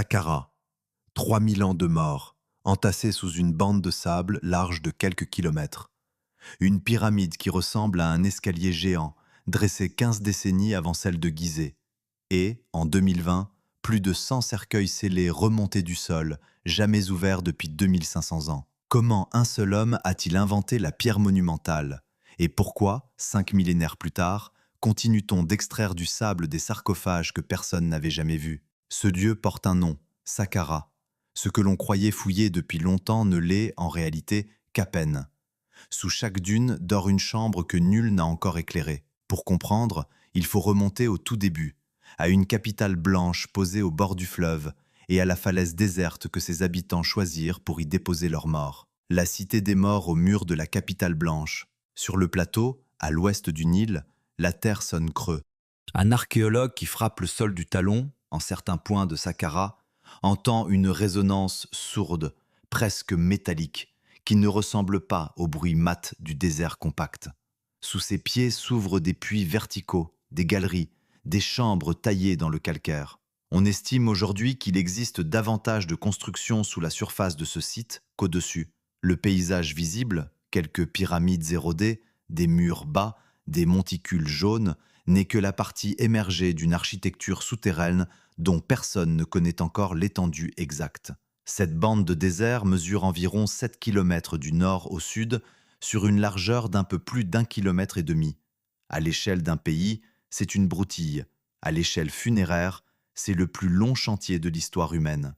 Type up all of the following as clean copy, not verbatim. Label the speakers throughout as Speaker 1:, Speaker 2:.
Speaker 1: Saqqara, 3000 ans de mort, entassés sous une bande de sable large de quelques kilomètres. Une pyramide qui ressemble à un escalier géant, dressée 15 décennies avant celle de Gizeh. Et, en 2020, plus de 100 cercueils scellés remontés du sol, jamais ouverts depuis 2500 ans. Comment un seul homme a-t-il inventé la pierre monumentale? Et pourquoi, 5 millénaires plus tard, continue-t-on d'extraire du sable des sarcophages que personne n'avait jamais vus? Ce dieu porte un nom, Saqqara. Ce que l'on croyait fouillé depuis longtemps ne l'est, en réalité, qu'à peine. Sous chaque dune dort une chambre que nul n'a encore éclairée. Pour comprendre, il faut remonter au tout début, à une capitale blanche posée au bord du fleuve et à la falaise déserte que ses habitants choisirent pour y déposer leurs morts. La cité des morts au mur de la capitale blanche. Sur le plateau, à l'ouest du Nil, la terre sonne creux. Un archéologue qui frappe le sol du talon, en certains points de Saqqara, entend une résonance sourde, presque métallique, qui ne ressemble pas au bruit mat du désert compact. Sous ses pieds s'ouvrent des puits verticaux, des galeries, des chambres taillées dans le calcaire. On estime aujourd'hui qu'il existe davantage de constructions sous la surface de ce site qu'au-dessus. Le paysage visible, quelques pyramides érodées, des murs bas, des monticules jaunes, n'est que la partie émergée d'une architecture souterraine dont personne ne connaît encore l'étendue exacte. Cette bande de désert mesure environ 7 km du nord au sud, sur une largeur d'un peu plus d'1,5 km. À l'échelle d'un pays, c'est une broutille. À l'échelle funéraire, c'est le plus long chantier de l'histoire humaine.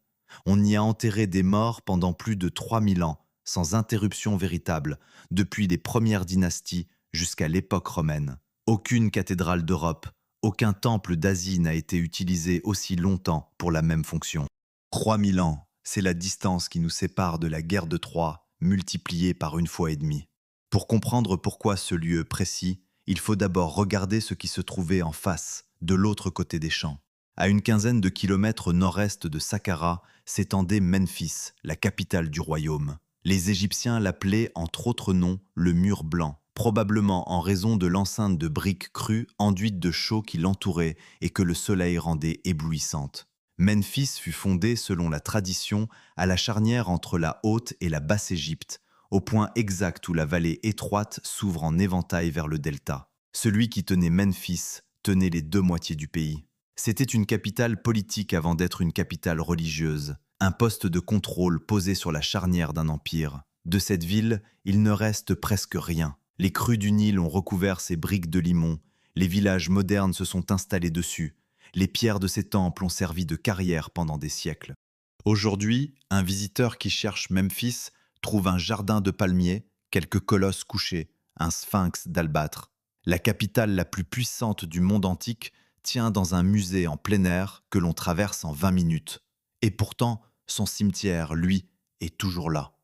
Speaker 1: On y a enterré des morts pendant plus de 3000 ans, sans interruption véritable, depuis les premières dynasties jusqu'à l'époque romaine. Aucune cathédrale d'Europe, aucun temple d'Asie n'a été utilisé aussi longtemps pour la même fonction. 3000 ans, c'est la distance qui nous sépare de la guerre de Troie, multipliée par 1,5 fois. Pour comprendre pourquoi ce lieu précis, il faut d'abord regarder ce qui se trouvait en face, de l'autre côté des champs. À une quinzaine de kilomètres au nord-est de Saqqara s'étendait Memphis, la capitale du royaume. Les Égyptiens l'appelaient, entre autres noms, le mur blanc, probablement en raison de l'enceinte de briques crues enduites de chaux qui l'entourait et que le soleil rendait éblouissante. Memphis fut fondée, selon la tradition, à la charnière entre la Haute et la Basse-Égypte, au point exact où la vallée étroite s'ouvre en éventail vers le delta. Celui qui tenait Memphis tenait les deux moitiés du pays. C'était une capitale politique avant d'être une capitale religieuse, un poste de contrôle posé sur la charnière d'un empire. De cette ville, il ne reste presque rien. Les crues du Nil ont recouvert ses briques de limon, les villages modernes se sont installés dessus, les pierres de ces temples ont servi de carrière pendant des siècles. Aujourd'hui, un visiteur qui cherche Memphis trouve un jardin de palmiers, quelques colosses couchés, un sphinx d'albâtre. La capitale la plus puissante du monde antique tient dans un musée en plein air que l'on traverse en 20 minutes. Et pourtant, son cimetière, lui, est toujours là.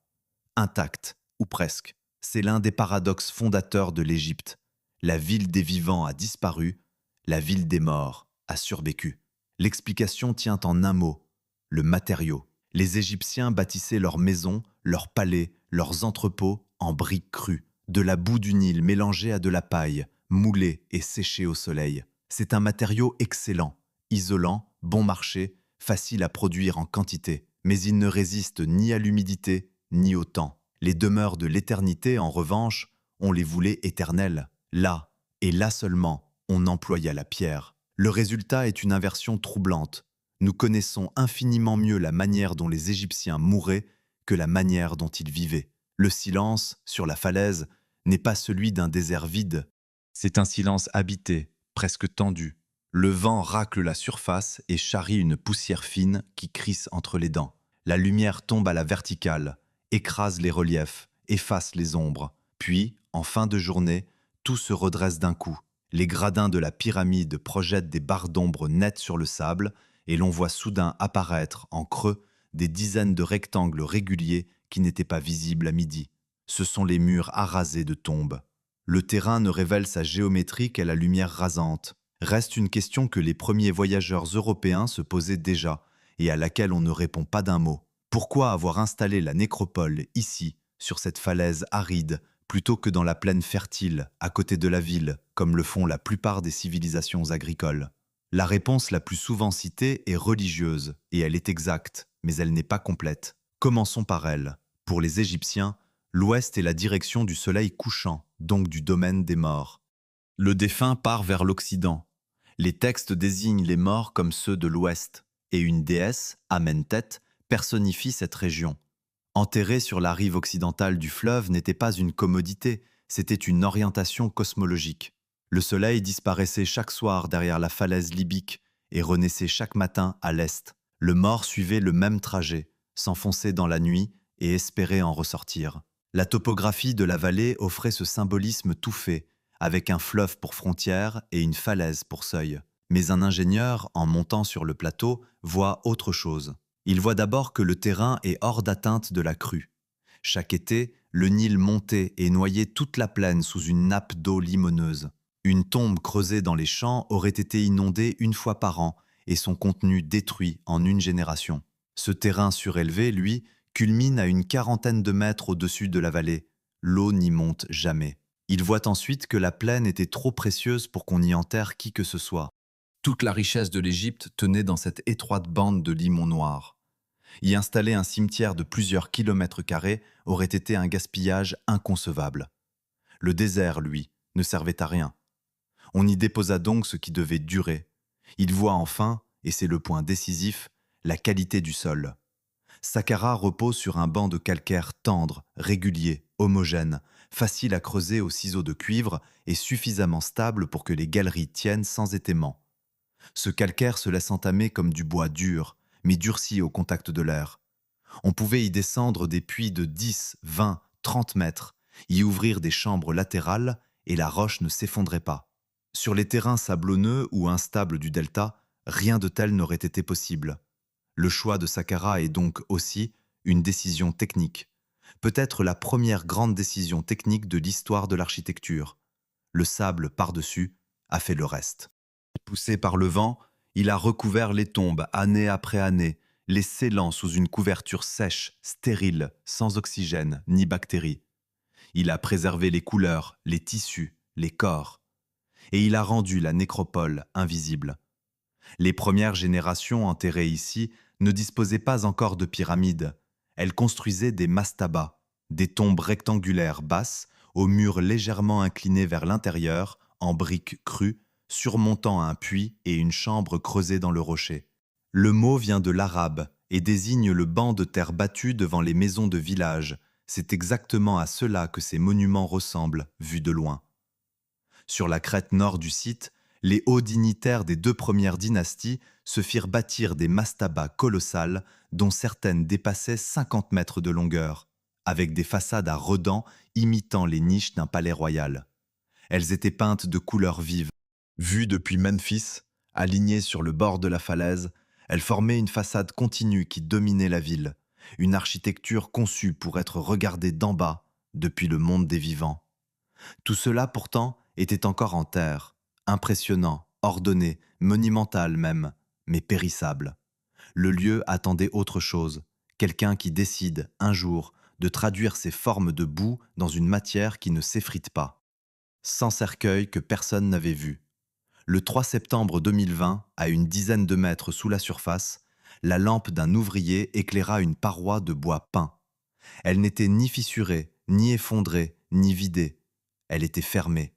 Speaker 1: Intact, ou presque. C'est l'un des paradoxes fondateurs de l'Égypte. La ville des vivants a disparu, la ville des morts a survécu. L'explication tient en un mot, le matériau. Les Égyptiens bâtissaient leurs maisons, leurs palais, leurs entrepôts en briques crues, de la boue du Nil mélangée à de la paille, moulée et séchée au soleil. C'est un matériau excellent, isolant, bon marché, facile à produire en quantité, mais il ne résiste ni à l'humidité, ni au temps. Les demeures de l'éternité, en revanche, on les voulait éternelles. Là, et là seulement, on employa la pierre. Le résultat est une inversion troublante. Nous connaissons infiniment mieux la manière dont les Égyptiens mouraient que la manière dont ils vivaient. Le silence, sur la falaise, n'est pas celui d'un désert vide. C'est un silence habité, presque tendu. Le vent racle la surface et charrie une poussière fine qui crisse entre les dents. La lumière tombe à la verticale, écrase les reliefs, efface les ombres. Puis, en fin de journée, tout se redresse d'un coup. Les gradins de la pyramide projettent des barres d'ombre nettes sur le sable et l'on voit soudain apparaître, en creux, des dizaines de rectangles réguliers qui n'étaient pas visibles à midi. Ce sont les murs arasés de tombes. Le terrain ne révèle sa géométrie qu'à la lumière rasante. Reste une question que les premiers voyageurs européens se posaient déjà et à laquelle on ne répond pas d'un mot. Pourquoi avoir installé la nécropole ici, sur cette falaise aride, plutôt que dans la plaine fertile, à côté de la ville, comme le font la plupart des civilisations agricoles? La réponse la plus souvent citée est religieuse, et elle est exacte, mais elle n'est pas complète. Commençons par elle. Pour les Égyptiens, l'ouest est la direction du soleil couchant, donc du domaine des morts. Le défunt part vers l'Occident. Les textes désignent les morts comme ceux de l'Ouest, et une déesse, Amentet, personnifie cette région. Enterrer sur la rive occidentale du fleuve n'était pas une commodité, c'était une orientation cosmologique. Le soleil disparaissait chaque soir derrière la falaise libyque et renaissait chaque matin à l'est. Le mort suivait le même trajet, s'enfonçait dans la nuit et espérait en ressortir. La topographie de la vallée offrait ce symbolisme tout fait, avec un fleuve pour frontière et une falaise pour seuil. Mais un ingénieur, en montant sur le plateau, voit autre chose. Il voit d'abord que le terrain est hors d'atteinte de la crue. Chaque été, le Nil montait et noyait toute la plaine sous une nappe d'eau limoneuse. Une tombe creusée dans les champs aurait été inondée une fois par an et son contenu détruit en une génération. Ce terrain surélevé, lui, culmine à une quarantaine de mètres au-dessus de la vallée. L'eau n'y monte jamais. Il voit ensuite que la plaine était trop précieuse pour qu'on y enterre qui que ce soit. Toute la richesse de l'Égypte tenait dans cette étroite bande de limon noir. Y installer un cimetière de plusieurs kilomètres carrés aurait été un gaspillage inconcevable. Le désert, lui, ne servait à rien. On y déposa donc ce qui devait durer. Il voit enfin, et c'est le point décisif, la qualité du sol. Saqqara repose sur un banc de calcaire tendre, régulier, homogène, facile à creuser au ciseau de cuivre et suffisamment stable pour que les galeries tiennent sans étaiement. Ce calcaire se laisse entamer comme du bois dur, mais durci au contact de l'air. On pouvait y descendre des puits de 10, 20, 30 mètres, y ouvrir des chambres latérales et la roche ne s'effondrait pas. Sur les terrains sablonneux ou instables du delta, rien de tel n'aurait été possible. Le choix de Saqqara est donc aussi une décision technique. Peut-être la première grande décision technique de l'histoire de l'architecture. Le sable par-dessus a fait le reste. Poussé par le vent, il a recouvert les tombes année après année, les scellant sous une couverture sèche, stérile, sans oxygène ni bactéries. Il a préservé les couleurs, les tissus, les corps. Et il a rendu la nécropole invisible. Les premières générations enterrées ici ne disposaient pas encore de pyramides. Elles construisaient des mastabas, des tombes rectangulaires basses, aux murs légèrement inclinés vers l'intérieur, en briques crues, surmontant un puits et une chambre creusée dans le rocher. Le mot vient de l'arabe et désigne le banc de terre battu devant les maisons de village. C'est exactement à cela que ces monuments ressemblent, vus de loin. Sur la crête nord du site, les hauts dignitaires des deux premières dynasties se firent bâtir des mastabas colossales dont certaines dépassaient 50 mètres de longueur, avec des façades à redans imitant les niches d'un palais royal. Elles étaient peintes de couleurs vives. Vues depuis Memphis, alignées sur le bord de la falaise, elles formaient une façade continue qui dominait la ville, une architecture conçue pour être regardée d'en bas, depuis le monde des vivants. Tout cela, pourtant, était encore en terre, impressionnant, ordonné, monumental même, mais périssable. Le lieu attendait autre chose, quelqu'un qui décide, un jour, de traduire ces formes de boue dans une matière qui ne s'effrite pas. Sans cercueil que personne n'avait vu. Le 3 septembre 2020, à une dizaine de mètres sous la surface, la lampe d'un ouvrier éclaira une paroi de bois peint. Elle n'était ni fissurée, ni effondrée, ni vidée. Elle était fermée.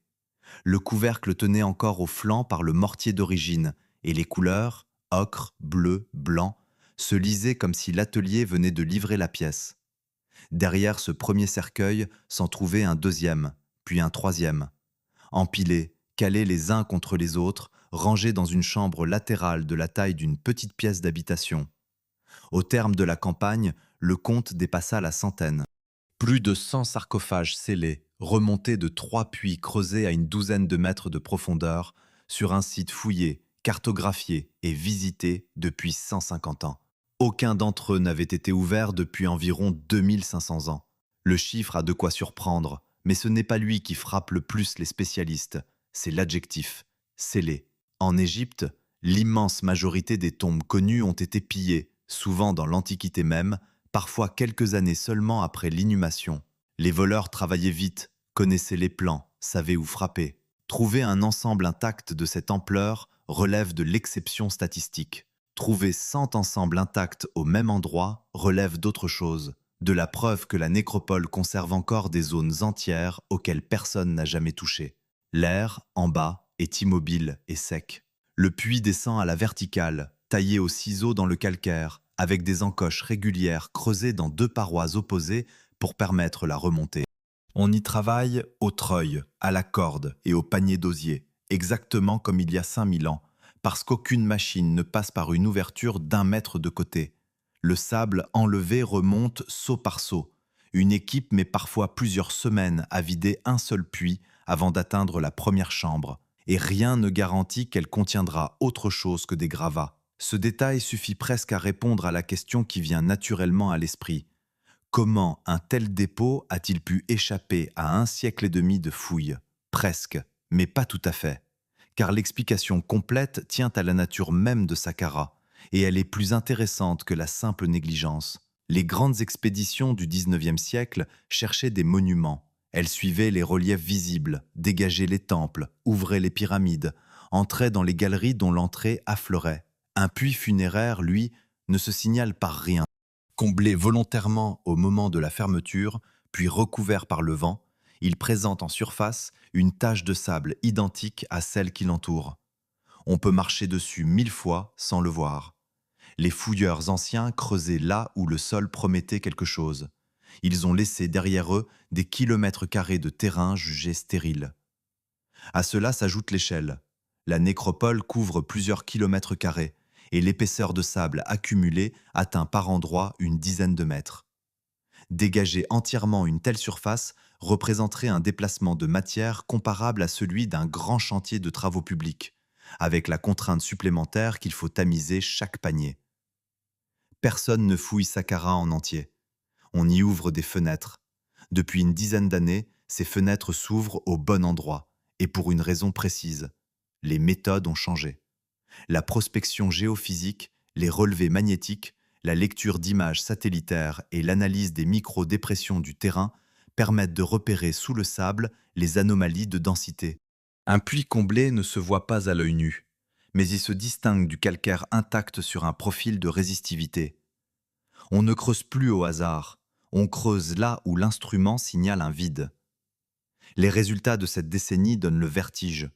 Speaker 1: Le couvercle tenait encore au flanc par le mortier d'origine, et les couleurs, ocre, bleu, blanc, se lisaient comme si l'atelier venait de livrer la pièce. Derrière ce premier cercueil s'en trouvait un deuxième, puis un troisième. Empilés, calés les uns contre les autres, rangés dans une chambre latérale de la taille d'une petite pièce d'habitation. Au terme de la campagne, le compte dépassa la centaine. Plus de 100 sarcophages scellés, remontés de 3 puits creusés à une douzaine de mètres de profondeur, sur un site fouillé, cartographié et visité depuis 150 ans. Aucun d'entre eux n'avait été ouvert depuis environ 2500 ans. Le chiffre a de quoi surprendre, mais ce n'est pas lui qui frappe le plus les spécialistes, c'est l'adjectif, scellé. En Égypte, l'immense majorité des tombes connues ont été pillées, souvent dans l'Antiquité même, parfois quelques années seulement après l'inhumation. Les voleurs travaillaient vite, connaissaient les plans, savaient où frapper. Trouver un ensemble intact de cette ampleur relève de l'exception statistique. Trouver 100 ensembles intacts au même endroit relève d'autre chose, de la preuve que la nécropole conserve encore des zones entières auxquelles personne n'a jamais touché. L'air, en bas, est immobile et sec. Le puits descend à la verticale, taillé au ciseau dans le calcaire, avec des encoches régulières creusées dans deux parois opposées pour permettre la remontée. On y travaille au treuil, à la corde et au panier d'osier, exactement comme il y a 5000 ans, parce qu'aucune machine ne passe par une ouverture d'1 mètre de côté. Le sable enlevé remonte saut par saut. Une équipe met parfois plusieurs semaines à vider un seul puits avant d'atteindre la première chambre, et rien ne garantit qu'elle contiendra autre chose que des gravats. Ce détail suffit presque à répondre à la question qui vient naturellement à l'esprit. Comment un tel dépôt a-t-il pu échapper à 1 siècle et demi de fouilles? Presque, mais pas tout à fait. Car l'explication complète tient à la nature même de Saqqara, et elle est plus intéressante que la simple négligence. Les grandes expéditions du XIXe siècle cherchaient des monuments. Elles suivaient les reliefs visibles, dégageaient les temples, ouvraient les pyramides, entraient dans les galeries dont l'entrée affleurait. Un puits funéraire, lui, ne se signale par rien. Comblé volontairement au moment de la fermeture, puis recouvert par le vent, il présente en surface une tache de sable identique à celle qui l'entoure. On peut marcher dessus 1000 fois sans le voir. Les fouilleurs anciens creusaient là où le sol promettait quelque chose. Ils ont laissé derrière eux des kilomètres carrés de terrain jugés stériles. À cela s'ajoute l'échelle. La nécropole couvre plusieurs kilomètres carrés et l'épaisseur de sable accumulée atteint par endroits une dizaine de mètres. Dégager entièrement une telle surface représenterait un déplacement de matière comparable à celui d'un grand chantier de travaux publics, avec la contrainte supplémentaire qu'il faut tamiser chaque panier. Personne ne fouille Saqqara en entier. On y ouvre des fenêtres. Depuis une dizaine d'années, ces fenêtres s'ouvrent au bon endroit, et pour une raison précise. Les méthodes ont changé. La prospection géophysique, les relevés magnétiques, la lecture d'images satellitaires et l'analyse des micro-dépressions du terrain permettent de repérer sous le sable les anomalies de densité. Un puits comblé ne se voit pas à l'œil nu, mais il se distingue du calcaire intact sur un profil de résistivité. On ne creuse plus au hasard, on creuse là où l'instrument signale un vide. Les résultats de cette décennie donnent le vertige.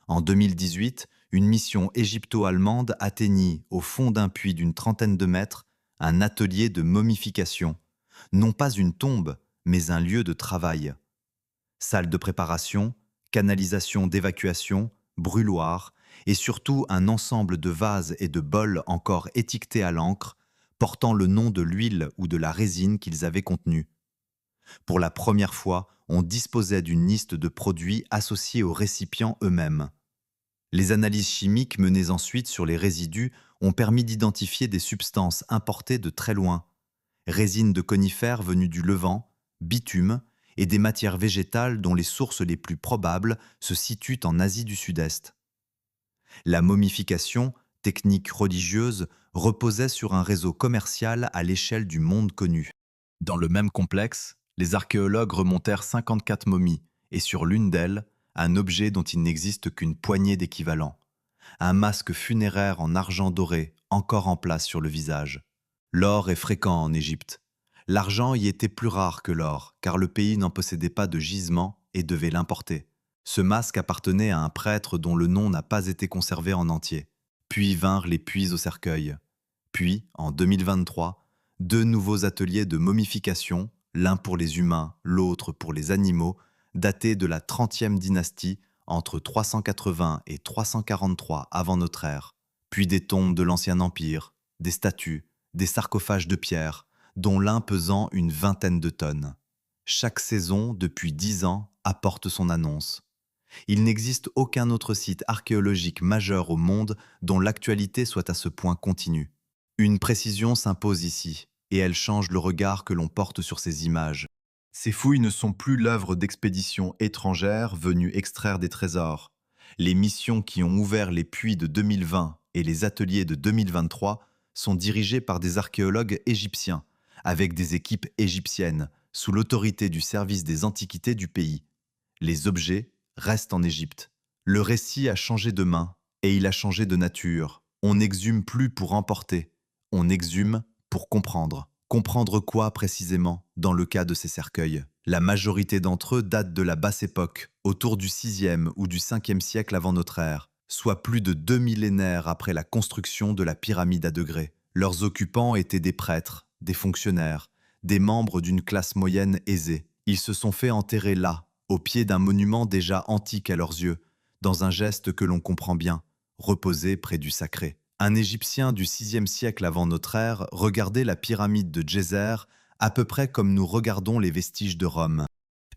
Speaker 1: En 2018, une mission égypto-allemande atteignit, au fond d'un puits d'une trentaine de mètres, un atelier de momification. Non pas une tombe, mais un lieu de travail. Salle de préparation, canalisation d'évacuation, brûloir, et surtout un ensemble de vases et de bols encore étiquetés à l'encre, portant le nom de l'huile ou de la résine qu'ils avaient contenue. Pour la première fois, on disposait d'une liste de produits associés aux récipients eux-mêmes. Les analyses chimiques menées ensuite sur les résidus ont permis d'identifier des substances importées de très loin, résines de conifères venues du Levant, bitume et des matières végétales dont les sources les plus probables se situent en Asie du Sud-Est. La momification, technique religieuse, reposait sur un réseau commercial à l'échelle du monde connu. Dans le même complexe, les archéologues remontèrent 54 momies, et sur l'une d'elles, un objet dont il n'existe qu'une poignée d'équivalents. Un masque funéraire en argent doré, encore en place sur le visage. L'or est fréquent en Égypte. L'argent y était plus rare que l'or, car le pays n'en possédait pas de gisement et devait l'importer. Ce masque appartenait à un prêtre dont le nom n'a pas été conservé en entier. Puis vinrent les puits au cercueil. Puis, en 2023, 2 nouveaux ateliers de momification, l'un pour les humains, l'autre pour les animaux, datés de la 30e dynastie entre 380 et 343 avant notre ère. Puis des tombes de l'Ancien Empire, des statues, des sarcophages de pierre, dont l'un pesant une vingtaine de tonnes. Chaque saison, depuis 10 ans, apporte son annonce. Il n'existe aucun autre site archéologique majeur au monde dont l'actualité soit à ce point continue. Une précision s'impose ici, et elle change le regard que l'on porte sur ces images. Ces fouilles ne sont plus l'œuvre d'expéditions étrangères venues extraire des trésors. Les missions qui ont ouvert les puits de 2020 et les ateliers de 2023 sont dirigées par des archéologues égyptiens, avec des équipes égyptiennes, sous l'autorité du service des antiquités du pays. Les objets restent en Égypte. Le récit a changé de main, Et il a changé de nature. On n'exhume plus pour emporter, on exhume pour comprendre. Comprendre quoi précisément dans le cas de ces cercueils? La majorité d'entre eux datent de la basse époque, autour du 6e ou du 5e siècle avant notre ère, soit plus de 2 millénaires après la construction de la pyramide à degrés. Leurs occupants étaient des prêtres, des fonctionnaires, des membres d'une classe moyenne aisée. Ils se sont fait enterrer là, au pied d'un monument déjà antique à leurs yeux, dans un geste que l'on comprend bien, reposer près du sacré. Un Égyptien du 6e siècle avant notre ère regardait la pyramide de Djéser à peu près comme nous regardons les vestiges de Rome.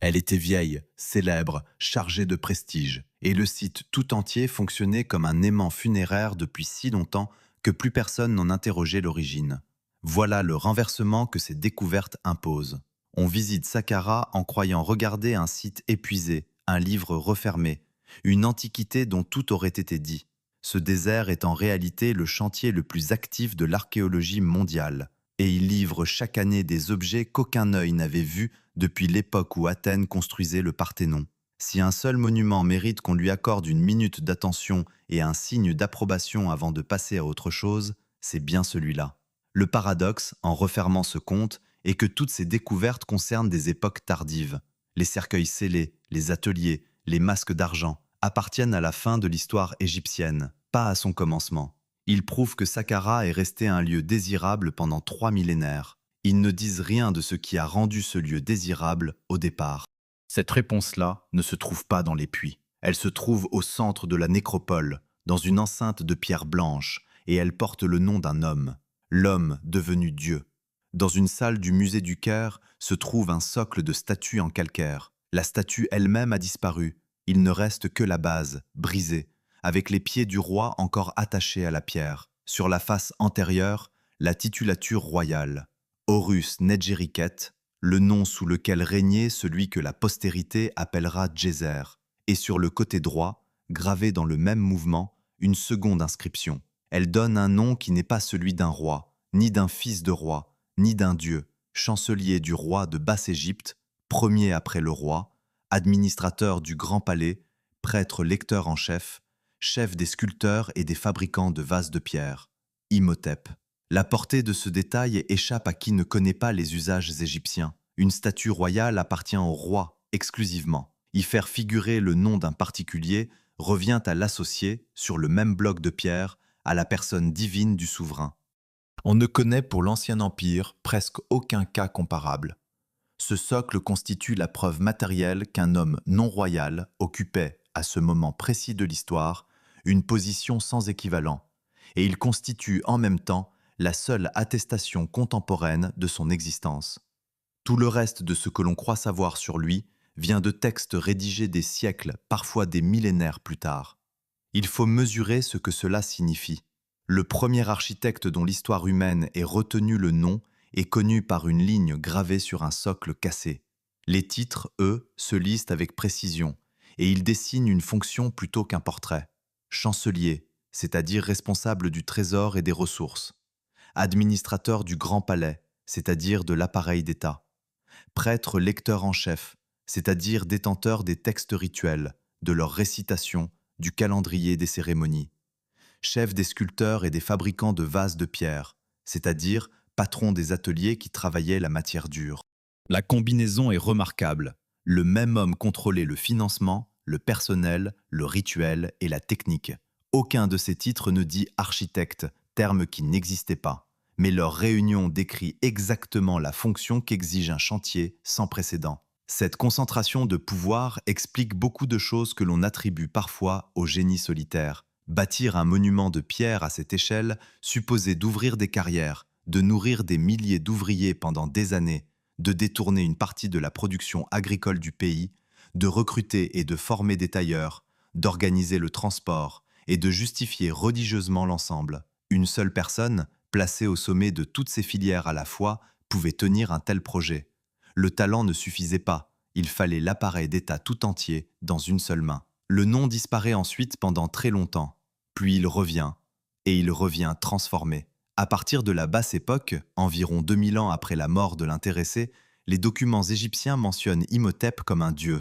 Speaker 1: Elle était vieille, célèbre, chargée de prestige, et le site tout entier fonctionnait comme un aimant funéraire depuis si longtemps que plus personne n'en interrogeait l'origine. Voilà le renversement que ces découvertes imposent. On visite Saqqara en croyant regarder un site épuisé, un livre refermé, une antiquité dont tout aurait été dit. Ce désert est en réalité le chantier le plus actif de l'archéologie mondiale, et il livre chaque année des objets qu'aucun œil n'avait vus depuis l'époque où Athènes construisait le Parthénon. Si un seul monument mérite qu'on lui accorde une minute d'attention et un signe d'approbation avant de passer à autre chose, c'est bien celui-là. Le paradoxe, en refermant ce conte, est que toutes ces découvertes concernent des époques tardives. Les cercueils scellés, les ateliers, les masques d'argent appartiennent à la fin de l'histoire égyptienne, pas à son commencement. Ils prouvent que Saqqara est resté un lieu désirable pendant 3 millénaires. Ils ne disent rien de ce qui a rendu ce lieu désirable au départ. Cette réponse-là ne se trouve pas dans les puits. Elle se trouve au centre de la nécropole, dans une enceinte de pierre blanche, et elle porte le nom d'un homme, l'homme devenu Dieu. Dans une salle du musée du Caire se trouve un socle de statues en calcaire. La statue elle-même a disparu. Il ne reste que la base, brisée, avec les pieds du roi encore attachés à la pierre. Sur la face antérieure, la titulature royale. Horus Nedjeriket, le nom sous lequel régnait celui que la postérité appellera Djéser. Et sur le côté droit, gravé dans le même mouvement, une seconde inscription. Elle donne un nom qui n'est pas celui d'un roi, ni d'un fils de roi, ni d'un dieu, chancelier du roi de Basse-Égypte, premier après le roi, administrateur du grand palais, prêtre lecteur en chef, chef des sculpteurs et des fabricants de vases de pierre, Imhotep. La portée de ce détail échappe à qui ne connaît pas les usages égyptiens. Une statue royale appartient au roi exclusivement. Y faire figurer le nom d'un particulier revient à l'associer, sur le même bloc de pierre, à la personne divine du souverain. On ne connaît pour l'Ancien Empire presque aucun cas comparable. Ce socle constitue la preuve matérielle qu'un homme non royal occupait, à ce moment précis de l'histoire, une position sans équivalent, et il constitue en même temps la seule attestation contemporaine de son existence. Tout le reste de ce que l'on croit savoir sur lui vient de textes rédigés des siècles, parfois des millénaires plus tard. Il faut mesurer ce que cela signifie. Le premier architecte dont l'histoire humaine ait retenu le nom est connu par une ligne gravée sur un socle cassé. Les titres, eux, se lisent avec précision, et ils dessinent une fonction plutôt qu'un portrait. Chancelier, c'est-à-dire responsable du trésor et des ressources. Administrateur du grand palais, c'est-à-dire de l'appareil d'État. Prêtre lecteur en chef, c'est-à-dire détenteur des textes rituels, de leur récitation, du calendrier des cérémonies. Chef des sculpteurs et des fabricants de vases de pierre, c'est-à-dire patron des ateliers qui travaillaient la matière dure. La combinaison est remarquable. Le même homme contrôlait le financement, le personnel, le rituel et la technique. Aucun de ces titres ne dit architecte, terme qui n'existait pas, mais leur réunion décrit exactement la fonction qu'exige un chantier sans précédent. Cette concentration de pouvoir explique beaucoup de choses que l'on attribue parfois au génie solitaire. Bâtir un monument de pierre à cette échelle supposait d'ouvrir des carrières, de nourrir des milliers d'ouvriers pendant des années, de détourner une partie de la production agricole du pays, de recruter et de former des tailleurs, d'organiser le transport et de justifier religieusement l'ensemble. Une seule personne, placée au sommet de toutes ces filières à la fois, pouvait tenir un tel projet. Le talent ne suffisait pas, il fallait l'appareil d'État tout entier dans une seule main. Le nom disparaît ensuite pendant très longtemps, puis il revient, et il revient transformé. À partir de la basse époque, environ 2000 ans après la mort de l'intéressé, les documents égyptiens mentionnent Imhotep comme un dieu.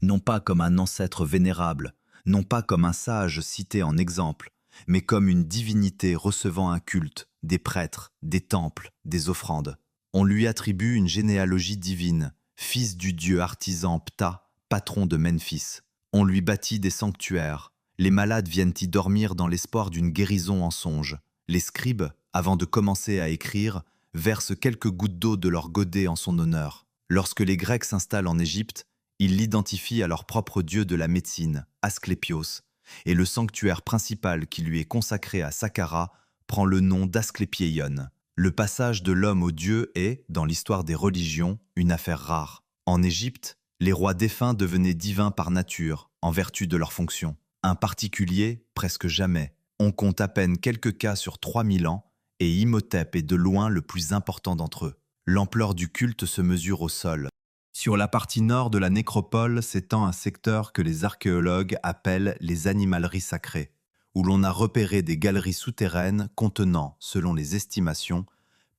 Speaker 1: Non pas comme un ancêtre vénérable, non pas comme un sage cité en exemple, mais comme une divinité recevant un culte, des prêtres, des temples, des offrandes. On lui attribue une généalogie divine, fils du dieu artisan Ptah, patron de Memphis. On lui bâtit des sanctuaires. Les malades viennent y dormir dans l'espoir d'une guérison en songe. Les scribes, avant de commencer à écrire, versent quelques gouttes d'eau de leur godet en son honneur. Lorsque les Grecs s'installent en Égypte, ils l'identifient à leur propre dieu de la médecine, Asclépios, et le sanctuaire principal qui lui est consacré à Saqqara prend le nom d'Asclépieion. Le passage de l'homme au dieu est, dans l'histoire des religions, une affaire rare. En Égypte, les rois défunts devenaient divins par nature, en vertu de leur fonction. Un particulier, presque jamais. On compte à peine quelques cas sur 3000 ans, et Imhotep est de loin le plus important d'entre eux. L'ampleur du culte se mesure au sol. Sur la partie nord de la nécropole s'étend un secteur que les archéologues appellent les animaleries sacrées, où l'on a repéré des galeries souterraines contenant, selon les estimations,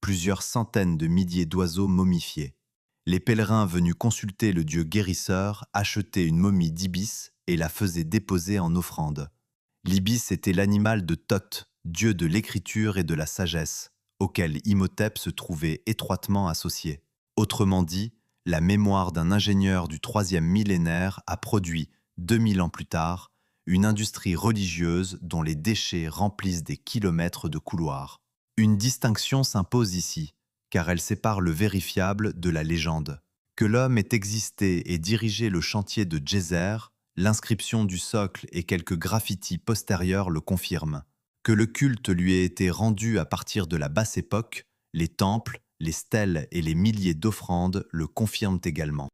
Speaker 1: plusieurs centaines de milliers d'oiseaux momifiés. Les pèlerins venus consulter le dieu guérisseur achetaient une momie d'ibis et la faisaient déposer en offrande. L'ibis était l'animal de Thoth, dieu de l'écriture et de la sagesse, auquel Imhotep se trouvait étroitement associé. Autrement dit, la mémoire d'un ingénieur du 3e millénaire a produit, 2000 ans plus tard, une industrie religieuse dont les déchets remplissent des kilomètres de couloirs. Une distinction s'impose ici, car elle sépare le vérifiable de la légende. Que l'homme ait existé et dirigé le chantier de Djéser, l'inscription du socle et quelques graffitis postérieurs le confirment. Que le culte lui ait été rendu à partir de la basse époque, les temples, les stèles et les milliers d'offrandes le confirment également.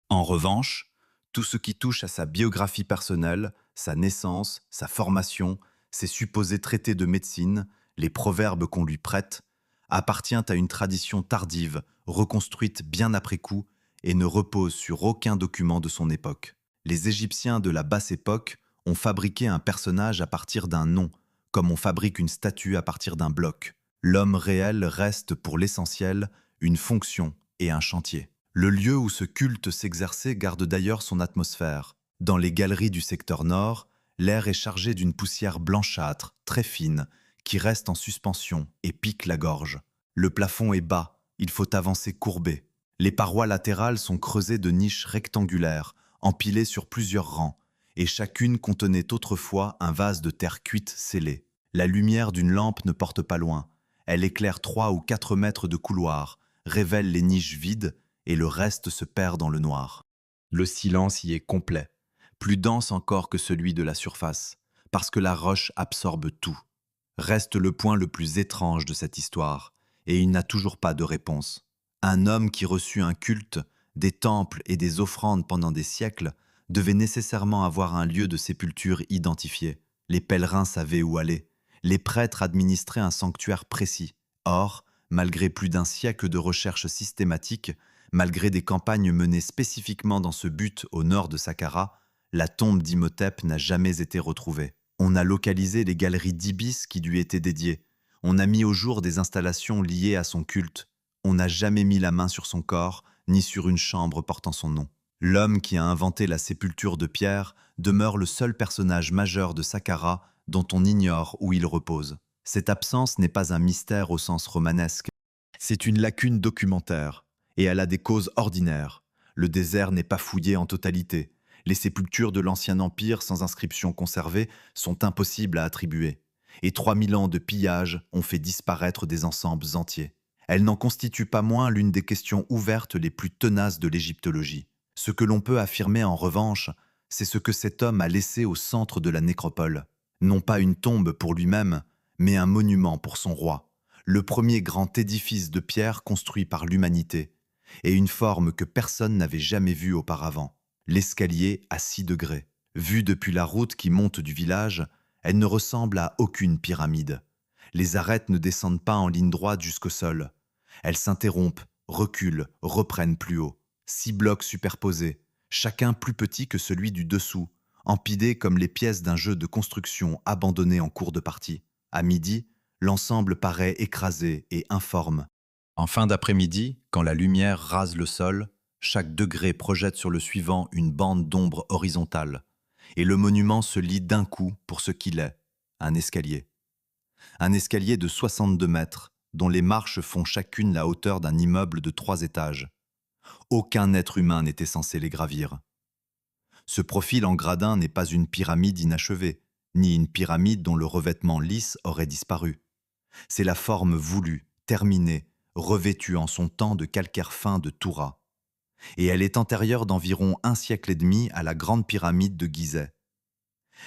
Speaker 1: En revanche, tout ce qui touche à sa biographie personnelle, sa naissance, sa formation, ses supposés traités de médecine, les proverbes qu'on lui prête, appartient à une tradition tardive, reconstruite bien après coup, et ne repose sur aucun document de son époque. Les Égyptiens de la basse époque ont fabriqué un personnage à partir d'un nom, comme on fabrique une statue à partir d'un bloc. L'homme réel reste pour l'essentiel une fonction et un chantier. Le lieu où ce culte s'exerçait garde d'ailleurs son atmosphère. Dans les galeries du secteur nord, l'air est chargé d'une poussière blanchâtre, très fine, qui reste en suspension et pique la gorge. Le plafond est bas, il faut avancer courbé. Les parois latérales sont creusées de niches rectangulaires, empilées sur plusieurs rangs, et chacune contenait autrefois un vase de terre cuite scellé. La lumière d'une lampe ne porte pas loin. Elle éclaire 3 ou 4 mètres de couloir, révèle les niches vides, et le reste se perd dans le noir. Le silence y est complet, plus dense encore que celui de la surface, parce que la roche absorbe tout. Reste le point le plus étrange de cette histoire, et il n'a toujours pas de réponse. Un homme qui reçut un culte, des temples et des offrandes pendant des siècles, devait nécessairement avoir un lieu de sépulture identifié. Les pèlerins savaient où aller. Les prêtres administraient un sanctuaire précis. Or, malgré plus d'un siècle de recherches systématiques, malgré des campagnes menées spécifiquement dans ce but au nord de Saqqara, la tombe d'Imhotep n'a jamais été retrouvée. On a localisé les galeries d'ibis qui lui étaient dédiées. On a mis au jour des installations liées à son culte. On n'a jamais mis la main sur son corps, ni sur une chambre portant son nom. L'homme qui a inventé la sépulture de pierre demeure le seul personnage majeur de Saqqara dont on ignore où il repose. Cette absence n'est pas un mystère au sens romanesque. C'est une lacune documentaire, et elle a des causes ordinaires. Le désert n'est pas fouillé en totalité. Les sépultures de l'Ancien Empire sans inscription conservée sont impossibles à attribuer. Et 3000 ans de pillage ont fait disparaître des ensembles entiers. Elle n'en constitue pas moins l'une des questions ouvertes les plus tenaces de l'égyptologie. Ce que l'on peut affirmer en revanche, c'est ce que cet homme a laissé au centre de la nécropole. Non pas une tombe pour lui-même, mais un monument pour son roi, le premier grand édifice de pierre construit par l'humanité, et une forme que personne n'avait jamais vue auparavant. L'escalier à 6 degrés. Vue depuis la route qui monte du village, elle ne ressemble à aucune pyramide. Les arêtes ne descendent pas en ligne droite jusqu'au sol. Elles s'interrompent, reculent, reprennent plus haut. 6 blocs superposés, chacun plus petit que celui du dessous, empilés comme les pièces d'un jeu de construction abandonné en cours de partie. À midi, l'ensemble paraît écrasé et informe. En fin d'après-midi, quand la lumière rase le sol, chaque degré projette sur le suivant une bande d'ombre horizontale. Et le monument se lit d'un coup pour ce qu'il est, un escalier. Un escalier de 62 mètres, dont les marches font chacune la hauteur d'un immeuble de 3 étages. Aucun être humain n'était censé les gravir. Ce profil en gradin n'est pas une pyramide inachevée, ni une pyramide dont le revêtement lisse aurait disparu. C'est la forme voulue, terminée, revêtue en son temps de calcaire fin de Toura. Et elle est antérieure d'environ 1 siècle et demi à la grande pyramide de Gizeh.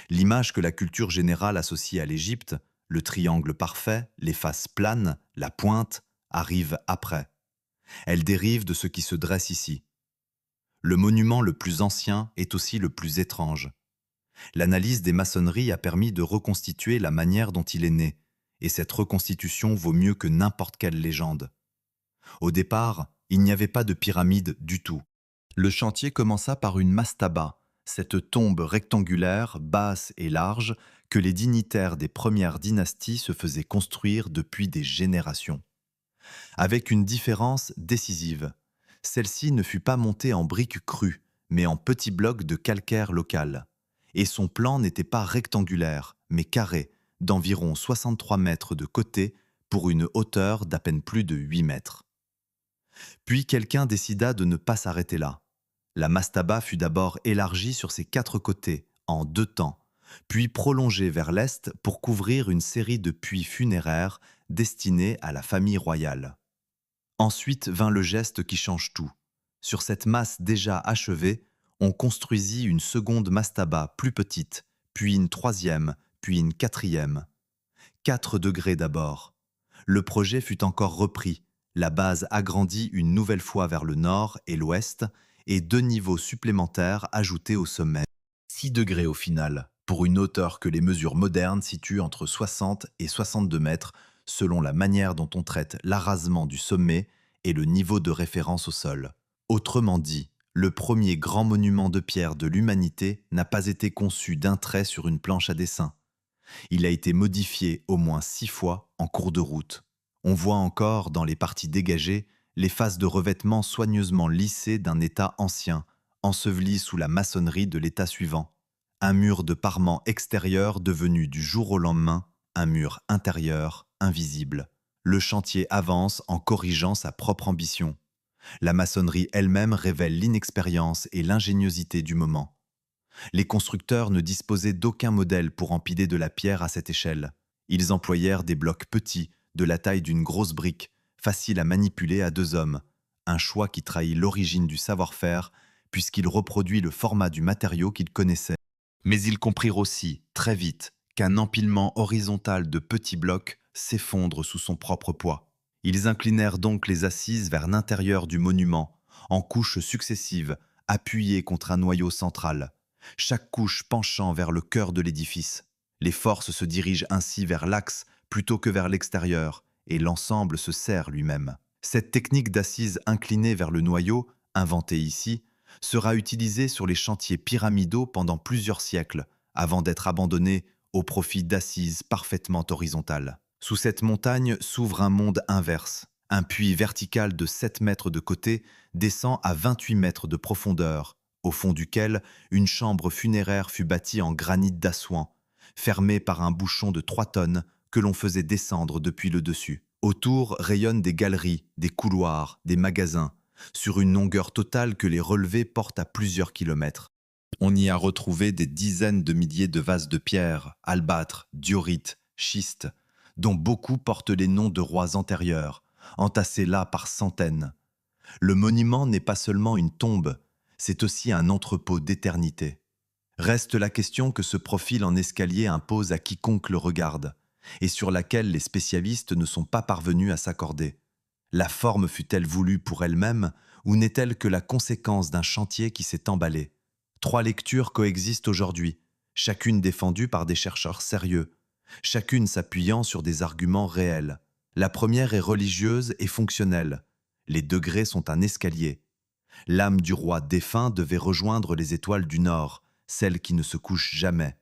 Speaker 1: L'image que la culture générale associe à l'Égypte, le triangle parfait, les faces planes, la pointe, arrive après. Elle dérive de ce qui se dresse ici. Le monument le plus ancien est aussi le plus étrange. L'analyse des maçonneries a permis de reconstituer la manière dont il est né, et cette reconstitution vaut mieux que n'importe quelle légende. Au départ, il n'y avait pas de pyramide du tout. Le chantier commença par une mastaba, cette tombe rectangulaire, basse et large, que les dignitaires des premières dynasties se faisaient construire depuis des générations. Avec une différence décisive. Celle-ci ne fut pas montée en briques crues, mais en petits blocs de calcaire local. Et son plan n'était pas rectangulaire, mais carré, d'environ 63 mètres de côté pour une hauteur d'à peine plus de 8 mètres. Puis quelqu'un décida de ne pas s'arrêter là. La mastaba fut d'abord élargie sur ses 4 côtés, en 2 temps, puis prolongée vers l'est pour couvrir une série de puits funéraires destinés à la famille royale. Ensuite vint le geste qui change tout. Sur cette masse déjà achevée, on construisit une seconde mastaba plus petite, puis une troisième, puis une quatrième. 4 degrés d'abord. Le projet fut encore repris, la base agrandie une nouvelle fois vers le nord et l'ouest, et 2 niveaux supplémentaires ajoutés au sommet. 6 degrés au final, pour une hauteur que les mesures modernes situent entre 60 et 62 mètres, selon la manière dont on traite l'arasement du sommet et le niveau de référence au sol. Autrement dit, le premier grand monument de pierre de l'humanité n'a pas été conçu d'un trait sur une planche à dessin. Il a été modifié au moins 6 fois en cours de route. On voit encore, dans les parties dégagées, les faces de revêtement soigneusement lissées d'un état ancien, ensevelies sous la maçonnerie de l'état suivant. Un mur de parement extérieur devenu du jour au lendemain un mur intérieur invisible. Le chantier avance en corrigeant sa propre ambition. La maçonnerie elle-même révèle l'inexpérience et l'ingéniosité du moment. Les constructeurs ne disposaient d'aucun modèle pour empiler de la pierre à cette échelle. Ils employèrent des blocs petits, de la taille d'une grosse brique, faciles à manipuler à 2 hommes. Un choix qui trahit l'origine du savoir-faire, puisqu'il reproduit le format du matériau qu'ils connaissaient. Mais ils comprirent aussi, très vite, qu'un empilement horizontal de petits blocs s'effondre sous son propre poids. Ils inclinèrent donc les assises vers l'intérieur du monument, en couches successives, appuyées contre un noyau central, chaque couche penchant vers le cœur de l'édifice. Les forces se dirigent ainsi vers l'axe plutôt que vers l'extérieur, et l'ensemble se serre lui-même. Cette technique d'assise inclinée vers le noyau, inventée ici, sera utilisée sur les chantiers pyramidaux pendant plusieurs siècles, avant d'être abandonnée au profit d'assises parfaitement horizontales. Sous cette montagne s'ouvre un monde inverse. Un puits vertical de 7 mètres de côté descend à 28 mètres de profondeur, au fond duquel une chambre funéraire fut bâtie en granit d'Assouan, fermée par un bouchon de 3 tonnes que l'on faisait descendre depuis le dessus. Autour rayonnent des galeries, des couloirs, des magasins, sur une longueur totale que les relevés portent à plusieurs kilomètres. On y a retrouvé des dizaines de milliers de vases de pierre, albâtre, diorite, schiste, dont beaucoup portent les noms de rois antérieurs, entassés là par centaines. Le monument n'est pas seulement une tombe, c'est aussi un entrepôt d'éternité. Reste la question que ce profil en escalier impose à quiconque le regarde, et sur laquelle les spécialistes ne sont pas parvenus à s'accorder. La forme fut-elle voulue pour elle-même, ou n'est-elle que la conséquence d'un chantier qui s'est emballé? 3 lectures coexistent aujourd'hui, chacune défendue par des chercheurs sérieux, chacune s'appuyant sur des arguments réels. La première est religieuse et fonctionnelle. Les degrés sont un escalier. L'âme du roi défunt devait rejoindre les étoiles du nord, celles qui ne se couchent jamais,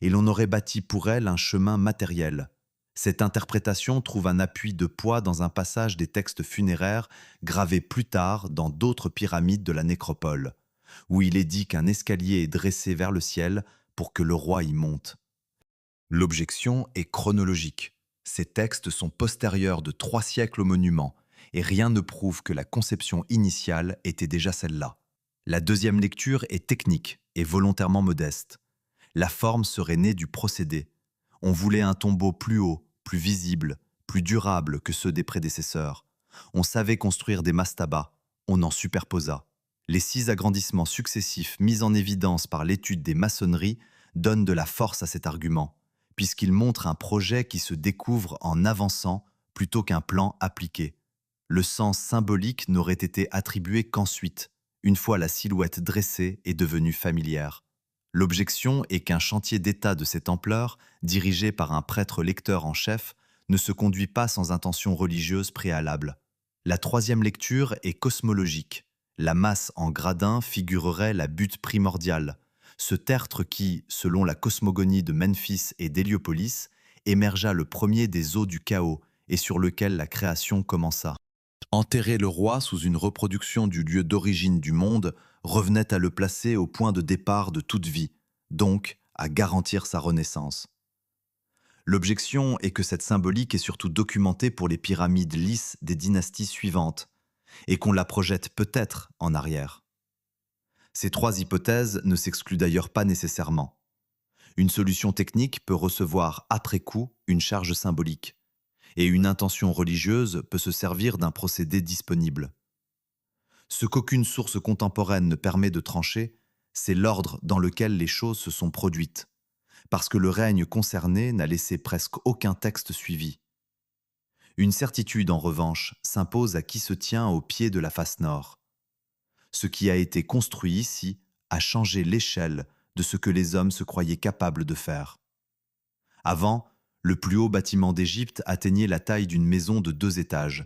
Speaker 1: et l'on aurait bâti pour elle un chemin matériel. Cette interprétation trouve un appui de poids dans un passage des textes funéraires gravés plus tard dans d'autres pyramides de la nécropole, où il est dit qu'un escalier est dressé vers le ciel pour que le roi y monte. L'objection est chronologique. Ces textes sont postérieurs de 3 siècles au monument, et rien ne prouve que la conception initiale était déjà celle-là. La deuxième lecture est technique et volontairement modeste. La forme serait née du procédé. On voulait un tombeau plus haut, plus visible, plus durable que ceux des prédécesseurs. On savait construire des mastabas, on en superposa. Les 6 agrandissements successifs mis en évidence par l'étude des maçonneries donnent de la force à cet argument, puisqu'ils montrent un projet qui se découvre en avançant plutôt qu'un plan appliqué. Le sens symbolique n'aurait été attribué qu'ensuite, une fois la silhouette dressée et devenue familière. L'objection est qu'un chantier d'État de cette ampleur, dirigé par un prêtre lecteur en chef, ne se conduit pas sans intention religieuse préalable. La troisième lecture est cosmologique. La masse en gradin figurerait la butte primordiale, ce tertre qui, selon la cosmogonie de Memphis et d'Héliopolis, émergea le premier des eaux du chaos et sur lequel la création commença. Enterrer le roi sous une reproduction du lieu d'origine du monde revenait à le placer au point de départ de toute vie, donc à garantir sa renaissance. L'objection est que cette symbolique est surtout documentée pour les pyramides lisses des dynasties suivantes, et qu'on la projette peut-être en arrière. Ces 3 hypothèses ne s'excluent d'ailleurs pas nécessairement. Une solution technique peut recevoir après coup une charge symbolique, et une intention religieuse peut se servir d'un procédé disponible. Ce qu'aucune source contemporaine ne permet de trancher, c'est l'ordre dans lequel les choses se sont produites, parce que le règne concerné n'a laissé presque aucun texte suivi. Une certitude, en revanche, s'impose à qui se tient au pied de la face nord. Ce qui a été construit ici a changé l'échelle de ce que les hommes se croyaient capables de faire. Avant, le plus haut bâtiment d'Égypte atteignait la taille d'une maison de 2 étages.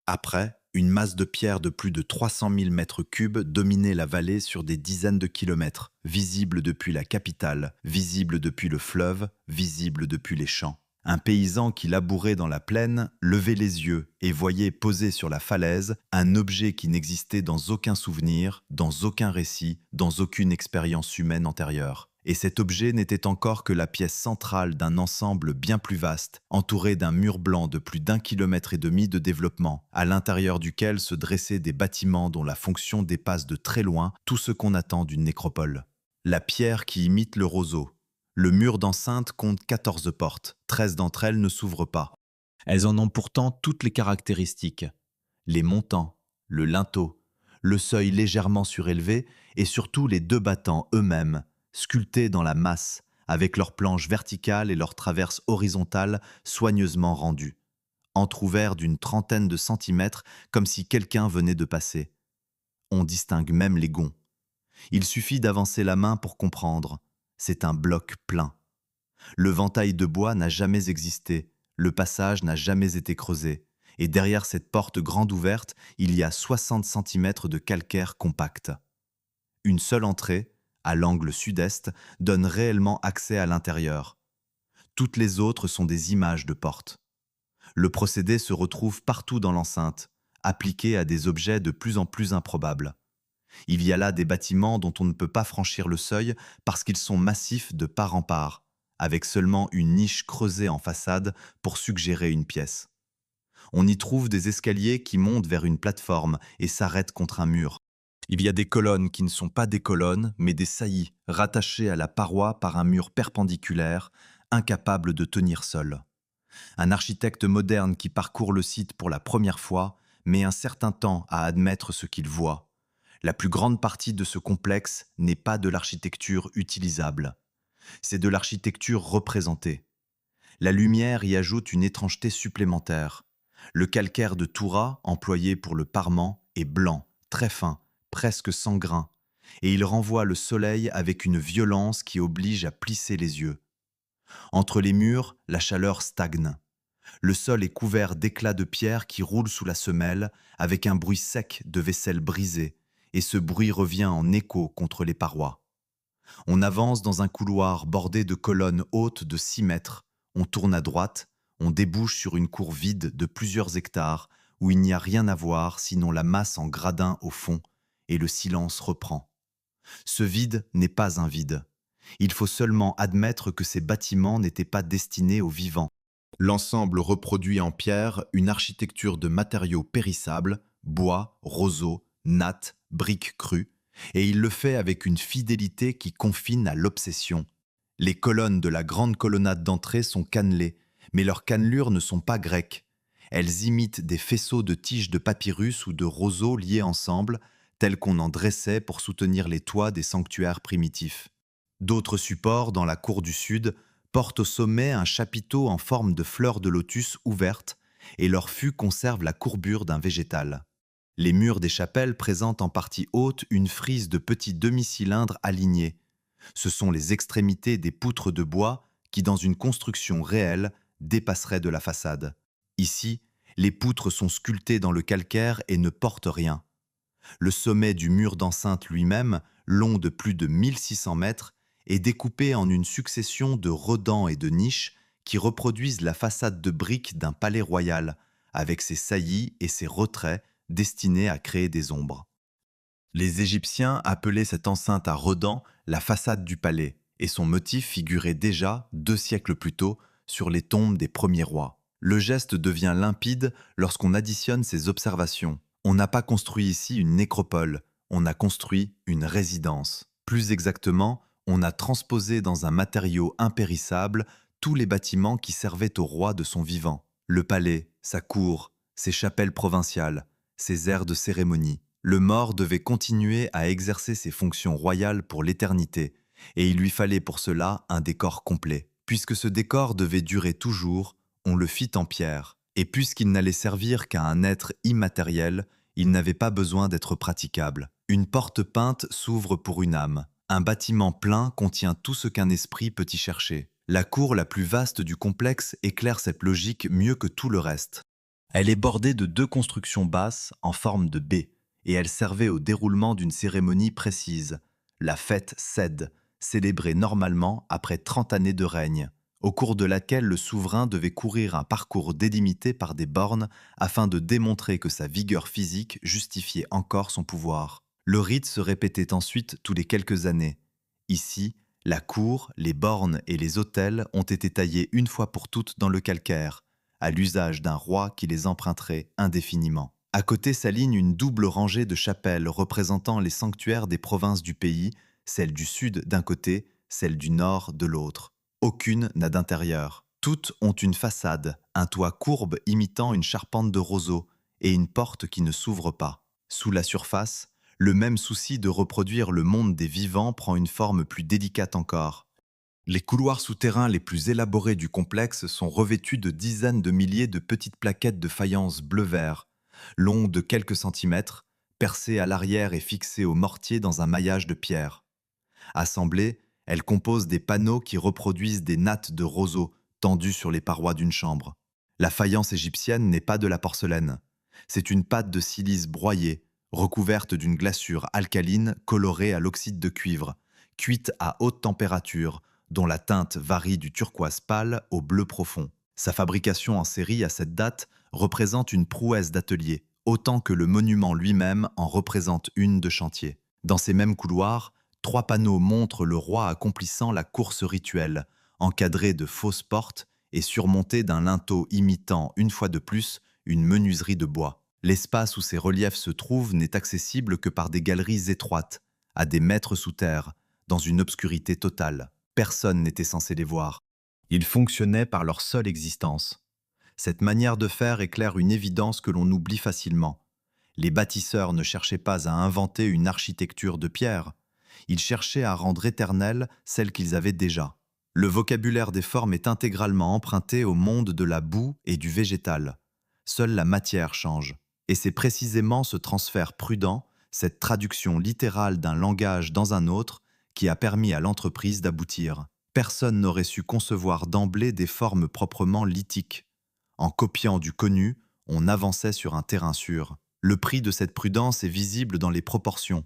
Speaker 1: Après, une masse de pierre de plus de 300 000 mètres cubes dominait la vallée sur des dizaines de kilomètres, visible depuis la capitale, visible depuis le fleuve, visible depuis les champs. Un paysan qui labourait dans la plaine levait les yeux et voyait posé sur la falaise un objet qui n'existait dans aucun souvenir, dans aucun récit, dans aucune expérience humaine antérieure. Et cet objet n'était encore que la pièce centrale d'un ensemble bien plus vaste, entouré d'un mur blanc de plus d'1,5 km de développement, à l'intérieur duquel se dressaient des bâtiments dont la fonction dépasse de très loin tout ce qu'on attend d'une nécropole. La pierre qui imite le roseau. Le mur d'enceinte compte 14 portes, 13 d'entre elles ne s'ouvrent pas. Elles en ont pourtant toutes les caractéristiques. Les montants, le linteau, le seuil légèrement surélevé et surtout les 2 battants eux-mêmes, sculptés dans la masse, avec leurs planches verticales et leurs traverses horizontales soigneusement rendues, entr'ouverts d'une trentaine de centimètres comme si quelqu'un venait de passer. On distingue même les gonds. Il suffit d'avancer la main pour comprendre. C'est un bloc plein. Le ventail de bois n'a jamais existé, le passage n'a jamais été creusé, et derrière cette porte grande ouverte, il y a 60 centimètres de calcaire compact. Une seule entrée, à l'angle sud-est, donne réellement accès à l'intérieur. Toutes les autres sont des images de portes. Le procédé se retrouve partout dans l'enceinte, appliqué à des objets de plus en plus improbables. Il y a là des bâtiments dont on ne peut pas franchir le seuil parce qu'ils sont massifs de part en part, avec seulement une niche creusée en façade pour suggérer une pièce. On y trouve des escaliers qui montent vers une plateforme et s'arrêtent contre un mur. Il y a des colonnes qui ne sont pas des colonnes, mais des saillies, rattachées à la paroi par un mur perpendiculaire, incapable de tenir seul. Un architecte moderne qui parcourt le site pour la première fois met un certain temps à admettre ce qu'il voit. La plus grande partie de ce complexe n'est pas de l'architecture utilisable. C'est de l'architecture représentée. La lumière y ajoute une étrangeté supplémentaire. Le calcaire de Toura, employé pour le parement, est blanc, très fin, presque sans grain, et il renvoie le soleil avec une violence qui oblige à plisser les yeux. Entre les murs, la chaleur stagne. Le sol est couvert d'éclats de pierre qui roulent sous la semelle, avec un bruit sec de vaisselle brisée, et ce bruit revient en écho contre les parois. On avance dans un couloir bordé de colonnes hautes de 6 mètres, on tourne à droite, on débouche sur une cour vide de plusieurs hectares où il n'y a rien à voir sinon la masse en gradin au fond, et le silence reprend. Ce vide n'est pas un vide. Il faut seulement admettre que ces bâtiments n'étaient pas destinés aux vivants. L'ensemble reproduit en pierre une architecture de matériaux périssables, bois, roseaux, nattes, briques crues, et il le fait avec une fidélité qui confine à l'obsession. Les colonnes de la grande colonnade d'entrée sont cannelées, mais leurs cannelures ne sont pas grecques. Elles imitent des faisceaux de tiges de papyrus ou de roseaux liés ensemble, tels qu'on en dressait pour soutenir les toits des sanctuaires primitifs. D'autres supports, dans la cour du sud, portent au sommet un chapiteau en forme de fleurs de lotus ouvertes, et leur fût conserve la courbure d'un végétal. Les murs des chapelles présentent en partie haute une frise de petits demi-cylindres alignés. Ce sont les extrémités des poutres de bois qui, dans une construction réelle, dépasseraient de la façade. Ici, les poutres sont sculptées dans le calcaire et ne portent rien. Le sommet du mur d'enceinte lui-même, long de plus de 1600 mètres, est découpé en une succession de redans et de niches qui reproduisent la façade de briques d'un palais royal, avec ses saillies et ses retraits destinés à créer des ombres. Les Égyptiens appelaient cette enceinte à redans la façade du palais, et son motif figurait déjà, 2 siècles plus tôt, sur les tombes des premiers rois. Le geste devient limpide lorsqu'on additionne ces observations. On n'a pas construit ici une nécropole, on a construit une résidence. Plus exactement, on a transposé dans un matériau impérissable tous les bâtiments qui servaient au roi de son vivant. Le palais, sa cour, ses chapelles provinciales, ses aires de cérémonie. Le mort devait continuer à exercer ses fonctions royales pour l'éternité, et il lui fallait pour cela un décor complet. Puisque ce décor devait durer toujours, on le fit en pierre, et puisqu'il n'allait servir qu'à un être immatériel, il n'avait pas besoin d'être praticable. Une porte peinte s'ouvre pour une âme. Un bâtiment plein contient tout ce qu'un esprit peut y chercher. La cour la plus vaste du complexe éclaire cette logique mieux que tout le reste. Elle est bordée de 2 constructions basses en forme de B, et elle servait au déroulement d'une cérémonie précise, la fête Sed, célébrée normalement après 30 années de règne, au cours de laquelle le souverain devait courir un parcours délimité par des bornes afin de démontrer que sa vigueur physique justifiait encore son pouvoir. Le rite se répétait ensuite tous les quelques années. Ici, la cour, les bornes et les autels ont été taillés une fois pour toutes dans le calcaire, à l'usage d'un roi qui les emprunterait indéfiniment. À côté s'aligne une double rangée de chapelles représentant les sanctuaires des provinces du pays, celle du sud d'un côté, celle du nord de l'autre. Aucune n'a d'intérieur. Toutes ont une façade, un toit courbe imitant une charpente de roseaux et une porte qui ne s'ouvre pas. Sous la surface, le même souci de reproduire le monde des vivants prend une forme plus délicate encore. Les couloirs souterrains les plus élaborés du complexe sont revêtus de dizaines de milliers de petites plaquettes de faïence bleu-vert, longues de quelques centimètres, percées à l'arrière et fixées au mortier dans un maillage de pierre. Assemblées, elles composent des panneaux qui reproduisent des nattes de roseaux tendues sur les parois d'une chambre. La faïence égyptienne n'est pas de la porcelaine. C'est une pâte de silice broyée, recouverte d'une glaçure alcaline colorée à l'oxyde de cuivre, cuite à haute température, dont la teinte varie du turquoise pâle au bleu profond. Sa fabrication en série à cette date représente une prouesse d'atelier, autant que le monument lui-même en représente une de chantier. Dans ces mêmes couloirs, 3 panneaux montrent le roi accomplissant la course rituelle, encadrés de fausses portes et surmontés d'un linteau imitant, une fois de plus, une menuiserie de bois. L'espace où ces reliefs se trouvent n'est accessible que par des galeries étroites, à des mètres sous terre, dans une obscurité totale. Personne n'était censé les voir. Ils fonctionnaient par leur seule existence. Cette manière de faire éclaire une évidence que l'on oublie facilement. Les bâtisseurs ne cherchaient pas à inventer une architecture de pierre. Ils cherchaient à rendre éternelle celle qu'ils avaient déjà. Le vocabulaire des formes est intégralement emprunté au monde de la boue et du végétal. Seule la matière change. Et c'est précisément ce transfert prudent, cette traduction littérale d'un langage dans un autre, qui a permis à l'entreprise d'aboutir. Personne n'aurait su concevoir d'emblée des formes proprement lithiques. En copiant du connu, on avançait sur un terrain sûr. Le prix de cette prudence est visible dans les proportions.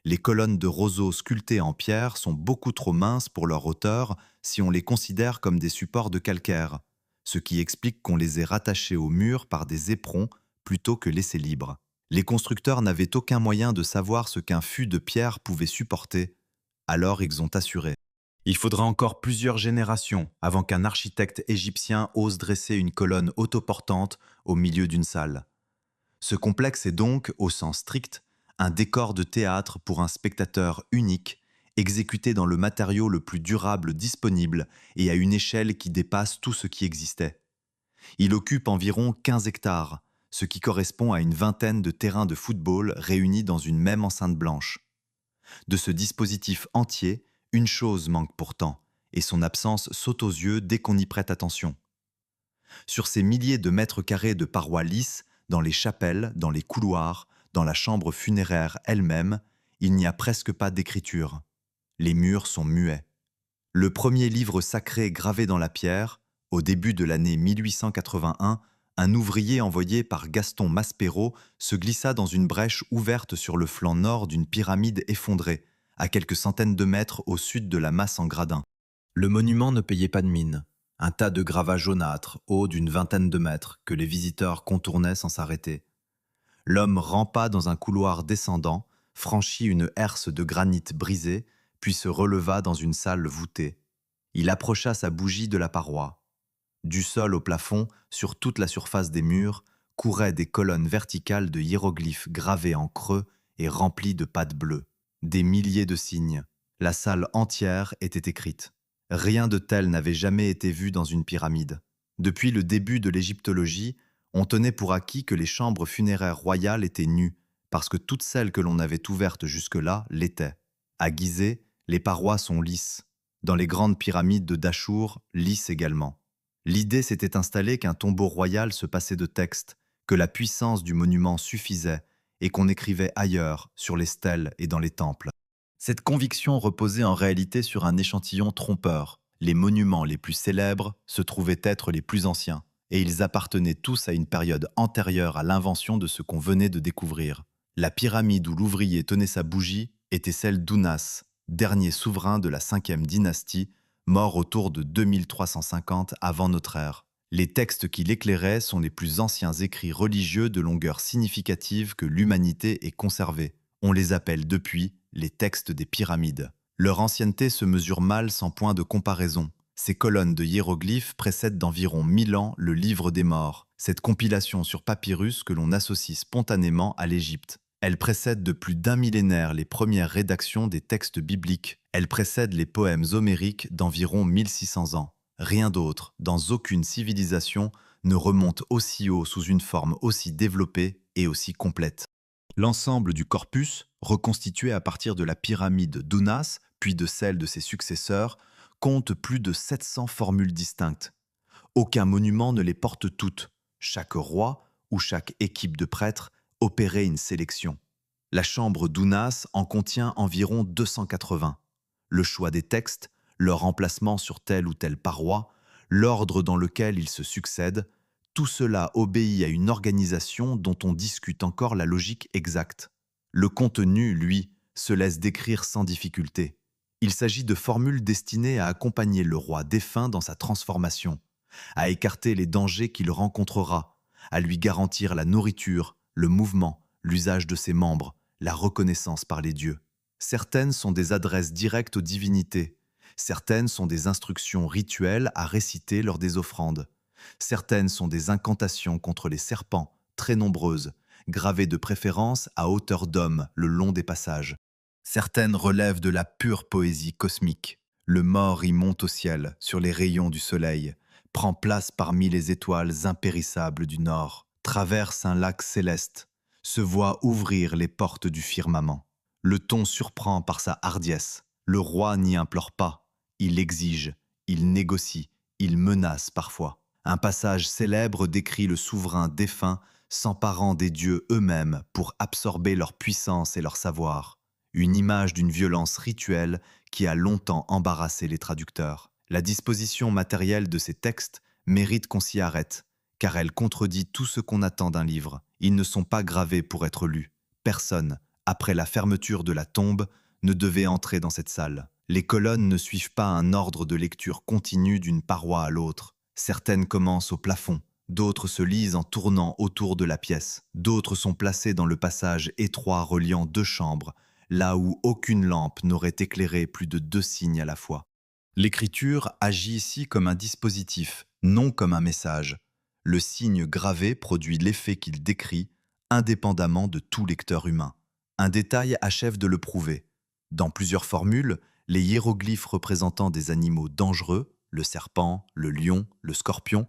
Speaker 1: Les colonnes de roseaux sculptées en pierre sont beaucoup trop minces pour leur hauteur si on les considère comme des supports de calcaire, ce qui explique qu'on les ait rattachés au mur par des éperons plutôt que laissés libres. Les constructeurs n'avaient aucun moyen de savoir ce qu'un fût de pierre pouvait supporter, alors ils ont assuré. Il faudra encore plusieurs générations avant qu'un architecte égyptien ose dresser une colonne autoportante au milieu d'une salle. Ce complexe est donc, au sens strict, un décor de théâtre pour un spectateur unique, exécuté dans le matériau le plus durable disponible et à une échelle qui dépasse tout ce qui existait. Il occupe environ 15 hectares, ce qui correspond à une vingtaine de terrains de football réunis dans une même enceinte blanche. De ce dispositif entier, une chose manque pourtant, et son absence saute aux yeux dès qu'on y prête attention. Sur ces milliers de mètres carrés de parois lisses, dans les chapelles, dans les couloirs, dans la chambre funéraire elle-même, il n'y a presque pas d'écriture. Les murs sont muets. Le premier livre sacré gravé dans la pierre, au début de l'année 1881, un ouvrier envoyé par Gaston Maspero se glissa dans une brèche ouverte sur le flanc nord d'une pyramide effondrée, à quelques centaines de mètres au sud de la masse en gradin. Le monument ne payait pas de mine. Un tas de gravats jaunâtres, hauts d'une vingtaine de mètres, que les visiteurs contournaient sans s'arrêter. L'homme rampa dans un couloir descendant, franchit une herse de granit brisé, puis se releva dans une salle voûtée. Il approcha sa bougie de la paroi. Du sol au plafond, sur toute la surface des murs, couraient des colonnes verticales de hiéroglyphes gravés en creux et remplis de pattes bleues. Des milliers de signes. La salle entière était écrite. Rien de tel n'avait jamais été vu dans une pyramide. Depuis le début de l'égyptologie, on tenait pour acquis que les chambres funéraires royales étaient nues, parce que toutes celles que l'on avait ouvertes jusque-là l'étaient. À Gizeh, les parois sont lisses. Dans les grandes pyramides de Dachour, lisses également. L'idée s'était installée qu'un tombeau royal se passait de texte, que la puissance du monument suffisait et qu'on écrivait ailleurs, sur les stèles et dans les temples. Cette conviction reposait en réalité sur un échantillon trompeur. Les monuments les plus célèbres se trouvaient être les plus anciens, et ils appartenaient tous à une période antérieure à l'invention de ce qu'on venait de découvrir. La pyramide où l'ouvrier tenait sa bougie était celle d'Ounas, dernier souverain de la 5e dynastie, mort autour de 2350 avant notre ère. Les textes qui l'éclairaient sont les plus anciens écrits religieux de longueur significative que l'humanité ait conservés. On les appelle depuis les textes des pyramides. Leur ancienneté se mesure mal sans point de comparaison. Ces colonnes de hiéroglyphes précèdent d'environ 1000 ans le livre des morts, cette compilation sur papyrus que l'on associe spontanément à l'Égypte. Elle précède de plus d'un millénaire les premières rédactions des textes bibliques. Elle précède les poèmes homériques d'environ 1600 ans. Rien d'autre, dans aucune civilisation, ne remonte aussi haut sous une forme aussi développée et aussi complète. L'ensemble du corpus, reconstitué à partir de la pyramide d'Ounas, puis de celle de ses successeurs, compte plus de 700 formules distinctes. Aucun monument ne les porte toutes. Chaque roi ou chaque équipe de prêtres opérait une sélection. La chambre d'Ounas en contient environ 280. Le choix des textes, leur emplacement sur telle ou telle paroi, l'ordre dans lequel ils se succèdent, tout cela obéit à une organisation dont on discute encore la logique exacte. Le contenu, lui, se laisse décrire sans difficulté. Il s'agit de formules destinées à accompagner le roi défunt dans sa transformation, à écarter les dangers qu'il rencontrera, à lui garantir la nourriture, le mouvement, l'usage de ses membres, la reconnaissance par les dieux. Certaines sont des adresses directes aux divinités, certaines sont des instructions rituelles à réciter lors des offrandes. Certaines sont des incantations contre les serpents, très nombreuses, gravées de préférence à hauteur d'homme le long des passages. Certaines relèvent de la pure poésie cosmique. Le mort y monte au ciel, sur les rayons du soleil, prend place parmi les étoiles impérissables du nord, traverse un lac céleste, se voit ouvrir les portes du firmament. Le ton surprend par sa hardiesse. Le roi n'y implore pas, il exige, il négocie, il menace parfois. Un passage célèbre décrit le souverain défunt s'emparant des dieux eux-mêmes pour absorber leur puissance et leur savoir. Une image d'une violence rituelle qui a longtemps embarrassé les traducteurs. La disposition matérielle de ces textes mérite qu'on s'y arrête, car elle contredit tout ce qu'on attend d'un livre. Ils ne sont pas gravés pour être lus. Personne, après la fermeture de la tombe, ne devait entrer dans cette salle. Les colonnes ne suivent pas un ordre de lecture continu d'une paroi à l'autre. Certaines commencent au plafond, d'autres se lisent en tournant autour de la pièce, d'autres sont placées dans le passage étroit reliant deux chambres, là où aucune lampe n'aurait éclairé plus de 2 signes à la fois. L'écriture agit ici comme un dispositif, non comme un message. Le signe gravé produit l'effet qu'il décrit, indépendamment de tout lecteur humain. Un détail achève de le prouver. Dans plusieurs formules, les hiéroglyphes représentant des animaux dangereux, le serpent, le lion, le scorpion,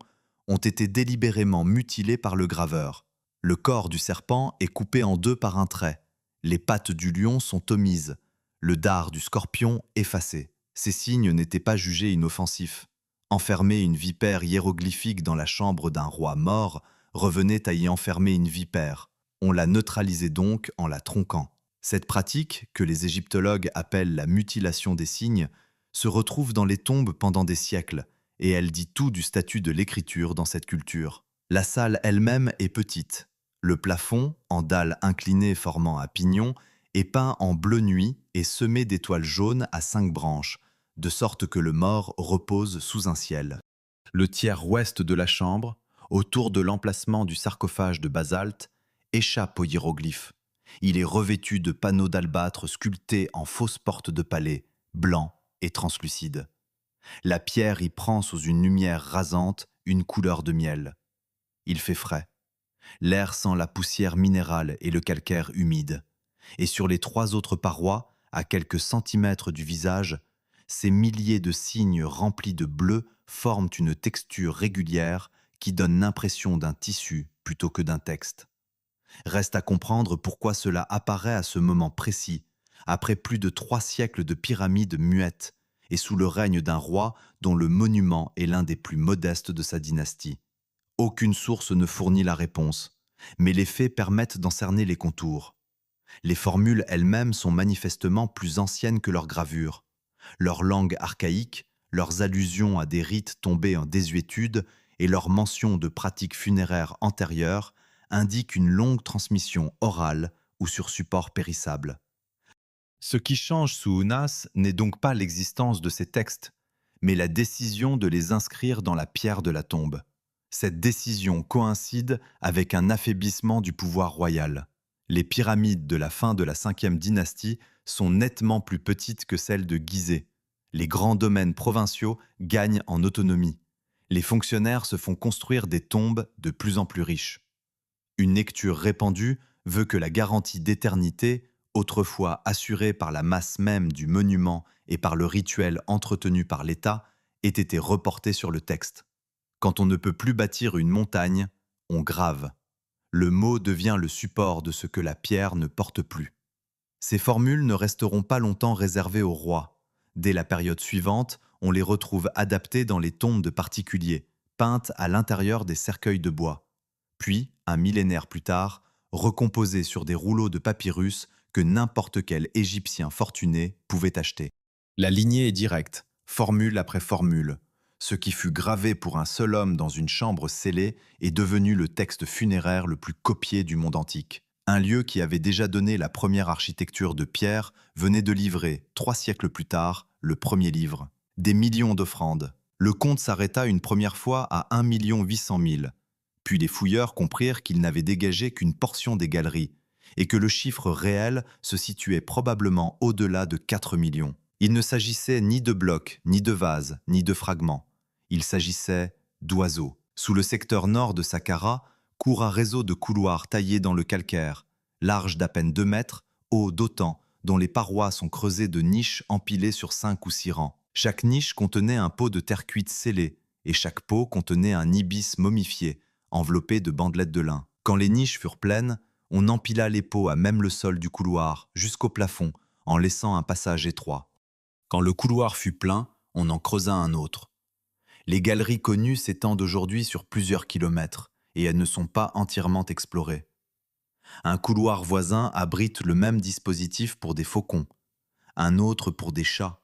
Speaker 1: ont été délibérément mutilés par le graveur. Le corps du serpent est coupé en deux par un trait. Les pattes du lion sont omises. Le dard du scorpion effacé. Ces signes n'étaient pas jugés inoffensifs. Enfermer une vipère hiéroglyphique dans la chambre d'un roi mort revenait à y enfermer une vipère. On la neutralisait donc en la tronquant. Cette pratique, que les égyptologues appellent la mutilation des signes, se retrouve dans les tombes pendant des siècles, et elle dit tout du statut de l'écriture dans cette culture. La salle elle-même est petite. Le plafond, en dalles inclinées formant un pignon, est peint en bleu nuit et semé d'étoiles jaunes à 5 branches, de sorte que le mort repose sous un ciel. Le tiers ouest de la chambre, autour de l'emplacement du sarcophage de basalte, échappe aux hiéroglyphes. Il est revêtu de panneaux d'albâtre sculptés en fausses portes de palais, blancs et translucides. La pierre y prend sous une lumière rasante une couleur de miel. Il fait frais. L'air sent la poussière minérale et le calcaire humide. Et sur les 3 autres parois, à quelques centimètres du visage, ces milliers de signes remplis de bleu forment une texture régulière qui donne l'impression d'un tissu plutôt que d'un texte. Reste à comprendre pourquoi cela apparaît à ce moment précis, après plus de 3 siècles de pyramides muettes, et sous le règne d'un roi dont le monument est l'un des plus modestes de sa dynastie. Aucune source ne fournit la réponse, mais les faits permettent d'en cerner les contours. Les formules elles-mêmes sont manifestement plus anciennes que leurs gravures. Leur langue archaïque, leurs allusions à des rites tombés en désuétude et leurs mentions de pratiques funéraires antérieures indiquent une longue transmission orale ou sur support périssable. Ce qui change sous Unas n'est donc pas l'existence de ces textes, mais la décision de les inscrire dans la pierre de la tombe. Cette décision coïncide avec un affaiblissement du pouvoir royal. Les pyramides de la fin de la 5e dynastie sont nettement plus petites que celles de Gizeh. Les grands domaines provinciaux gagnent en autonomie. Les fonctionnaires se font construire des tombes de plus en plus riches. Une lecture répandue veut que la garantie d'éternité, autrefois assurée par la masse même du monument et par le rituel entretenu par l'État, ait été reportée sur le texte. Quand on ne peut plus bâtir une montagne, on grave. Le mot devient le support de ce que la pierre ne porte plus. Ces formules ne resteront pas longtemps réservées aux rois. Dès la période suivante, on les retrouve adaptées dans les tombes de particuliers, peintes à l'intérieur des cercueils de bois. Puis, un millénaire plus tard, recomposées sur des rouleaux de papyrus que n'importe quel Égyptien fortuné pouvait acheter. La lignée est directe, formule après formule. Ce qui fut gravé pour un seul homme dans une chambre scellée est devenu le texte funéraire le plus copié du monde antique. Un lieu qui avait déjà donné la première architecture de pierre venait de livrer, 3 siècles plus tard, le premier livre. Des millions d'offrandes. Le compte s'arrêta une première fois à 1 800 000. Puis les fouilleurs comprirent qu'ils n'avaient dégagé qu'une portion des galeries, et que le chiffre réel se situait probablement au-delà de 4 millions. Il ne s'agissait ni de blocs, ni de vases, ni de fragments. Il s'agissait d'oiseaux. Sous le secteur nord de Saqqara court un réseau de couloirs taillés dans le calcaire, large d'à peine 2 mètres, haut d'autant, dont les parois sont creusées de niches empilées sur 5 ou 6 rangs. Chaque niche contenait un pot de terre cuite scellé, et chaque pot contenait un ibis momifié, enveloppé de bandelettes de lin. Quand les niches furent pleines, on empila les pots à même le sol du couloir, jusqu'au plafond, en laissant un passage étroit. Quand le couloir fut plein, on en creusa un autre. Les galeries connues s'étendent aujourd'hui sur plusieurs kilomètres, et elles ne sont pas entièrement explorées. Un couloir voisin abrite le même dispositif pour des faucons, un autre pour des chats,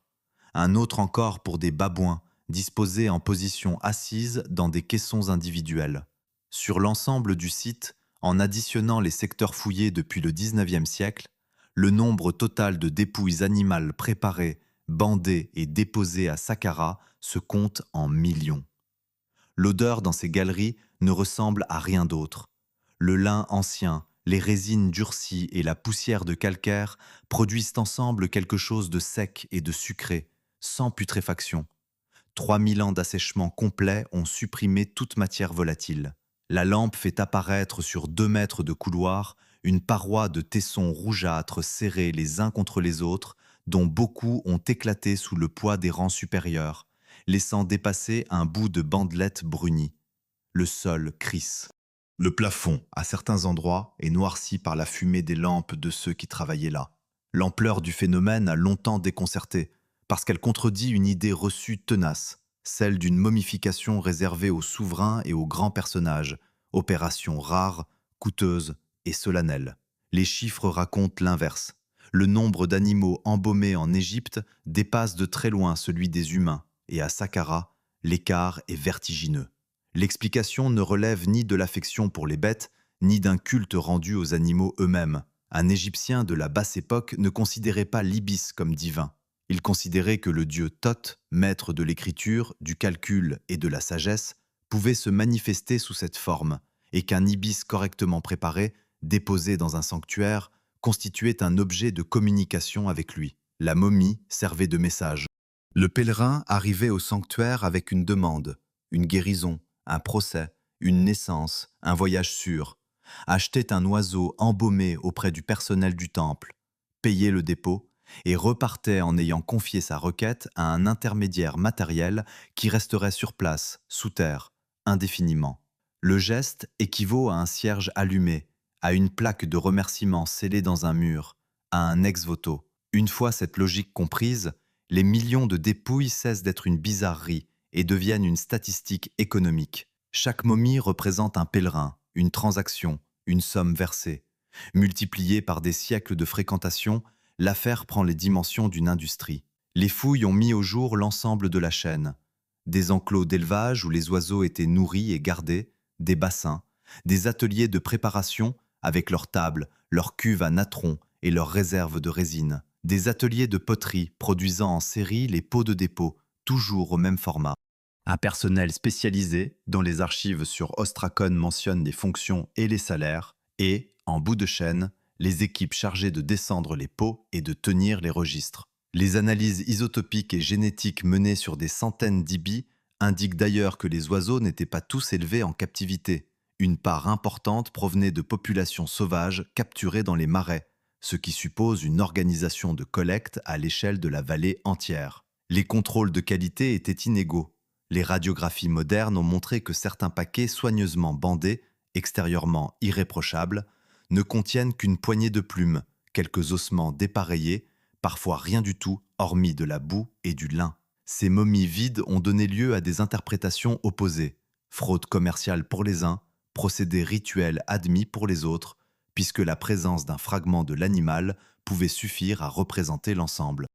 Speaker 1: un autre encore pour des babouins, disposés en position assise dans des caissons individuels. Sur l'ensemble du site, en additionnant les secteurs fouillés depuis le XIXe siècle, le nombre total de dépouilles animales préparées, bandées et déposées à Saqqara se compte en millions. L'odeur dans ces galeries ne ressemble à rien d'autre. Le lin ancien, les résines durcies et la poussière de calcaire produisent ensemble quelque chose de sec et de sucré, sans putréfaction. 3000 ans d'assèchement complet ont supprimé toute matière volatile. La lampe fait apparaître sur 2 mètres de couloir une paroi de tessons rougeâtres serrés les uns contre les autres, dont beaucoup ont éclaté sous le poids des rangs supérieurs, laissant dépasser un bout de bandelette brunie. Le sol crisse. Le plafond, à certains endroits, est noirci par la fumée des lampes de ceux qui travaillaient là. L'ampleur du phénomène a longtemps déconcerté, parce qu'elle contredit une idée reçue tenace, celle d'une momification réservée aux souverains et aux grands personnages, opération rare, coûteuse et solennelle. Les chiffres racontent l'inverse. Le nombre d'animaux embaumés en Égypte dépasse de très loin celui des humains, et à Saqqara, l'écart est vertigineux. L'explication ne relève ni de l'affection pour les bêtes, ni d'un culte rendu aux animaux eux-mêmes. Un Égyptien de la basse époque ne considérait pas l'ibis comme divin. Il considérait que le dieu Thoth, maître de l'écriture, du calcul et de la sagesse, pouvait se manifester sous cette forme, et qu'un ibis correctement préparé, déposé dans un sanctuaire, constituait un objet de communication avec lui. La momie servait de message. Le pèlerin arrivait au sanctuaire avec une demande, une guérison, un procès, une naissance, un voyage sûr, achetait un oiseau embaumé auprès du personnel du temple, payait le dépôt et repartait en ayant confié sa requête à un intermédiaire matériel qui resterait sur place, sous terre, indéfiniment. Le geste équivaut à un cierge allumé, à une plaque de remerciement scellée dans un mur, à un ex-voto. Une fois cette logique comprise, les millions de dépouilles cessent d'être une bizarrerie et deviennent une statistique économique. Chaque momie représente un pèlerin, une transaction, une somme versée. Multipliée par des siècles de fréquentation, l'affaire prend les dimensions d'une industrie. Les fouilles ont mis au jour l'ensemble de la chaîne. Des enclos d'élevage où les oiseaux étaient nourris et gardés, des bassins, des ateliers de préparation avec leurs tables, leurs cuves à natron et leurs réserves de résine, des ateliers de poterie produisant en série les pots de dépôt, toujours au même format. Un personnel spécialisé, dont les archives sur Ostracon mentionnent les fonctions et les salaires, et, en bout de chaîne, les équipes chargées de descendre les pots et de tenir les registres. Les analyses isotopiques et génétiques menées sur des centaines d'ibis indiquent d'ailleurs que les oiseaux n'étaient pas tous élevés en captivité. Une part importante provenait de populations sauvages capturées dans les marais, ce qui suppose une organisation de collecte à l'échelle de la vallée entière. Les contrôles de qualité étaient inégaux. Les radiographies modernes ont montré que certains paquets soigneusement bandés, extérieurement irréprochables, ne contiennent qu'une poignée de plumes, quelques ossements dépareillés, parfois rien du tout, hormis de la boue et du lin. Ces momies vides ont donné lieu à des interprétations opposées. Fraude commerciale pour les uns, procédé rituel admis pour les autres, puisque la présence d'un fragment de l'animal pouvait suffire à représenter l'ensemble.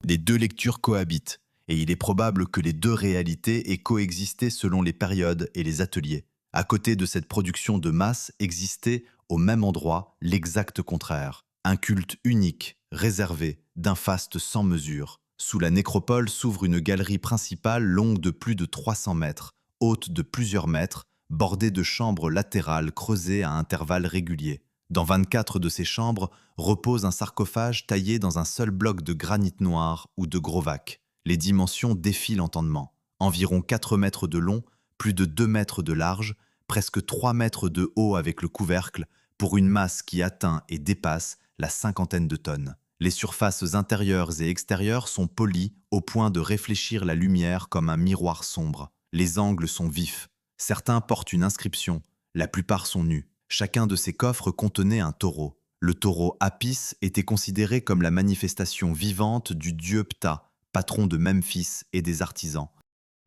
Speaker 1: Les deux lectures cohabitent, et il est probable que les deux réalités aient coexisté selon les périodes et les ateliers. À côté de cette production de masse existait, au même endroit, l'exact contraire. Un culte unique, réservé, d'un faste sans mesure. Sous la nécropole s'ouvre une galerie principale longue de plus de 300 mètres, haute de plusieurs mètres, bordée de chambres latérales creusées à intervalles réguliers. Dans 24 de ces chambres repose un sarcophage taillé dans un seul bloc de granit noir ou de Grovac. Les dimensions défient l'entendement. Environ 4 mètres de long, plus de 2 mètres de large, presque 3 mètres de haut avec le couvercle, pour une masse qui atteint et dépasse la 50aine de tonnes. Les surfaces intérieures et extérieures sont polies au point de réfléchir la lumière comme un miroir sombre. Les angles sont vifs. Certains portent une inscription, la plupart sont nus. Chacun de ces coffres contenait un taureau. Le taureau Apis était considéré comme la manifestation vivante du dieu Ptah, patron de Memphis et des artisans.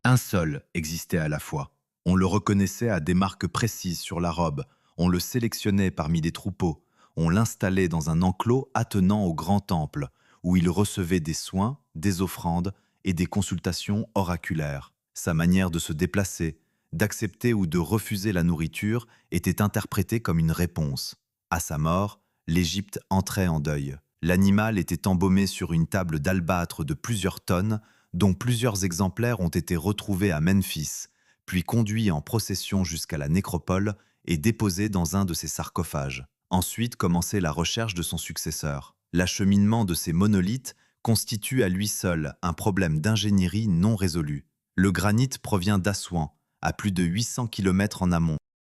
Speaker 1: Un seul existait à la fois. On le reconnaissait à des marques précises sur la robe, on le sélectionnait parmi des troupeaux, on l'installait dans un enclos attenant au grand temple, où il recevait des soins, des offrandes et des consultations oraculaires. Sa manière de se déplacer, d'accepter ou de refuser la nourriture était interprétée comme une réponse. À sa mort, l'Égypte entrait en deuil. L'animal était embaumé sur une table d'albâtre de plusieurs tonnes, dont plusieurs exemplaires ont été retrouvés à Memphis, puis conduits en procession jusqu'à la nécropole et déposés dans un de ces sarcophages. Ensuite commençait la recherche de son successeur. L'acheminement de ces monolithes constitue à lui seul un problème d'ingénierie non résolu. Le granit provient d'Assouan, à plus de 800 km en amont.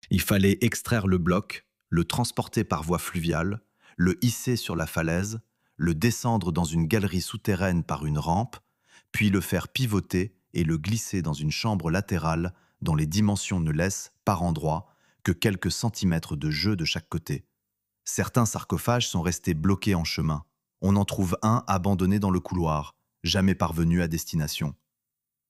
Speaker 1: Il fallait extraire le bloc, le transporter par voie fluviale, le hisser sur la falaise, le descendre dans une galerie souterraine par une rampe, puis le faire pivoter et le glisser dans une chambre latérale dont les dimensions ne laissent, par endroits, que quelques centimètres de jeu de chaque côté. Certains sarcophages sont restés bloqués en chemin. On en trouve un abandonné dans le couloir, jamais parvenu à destination.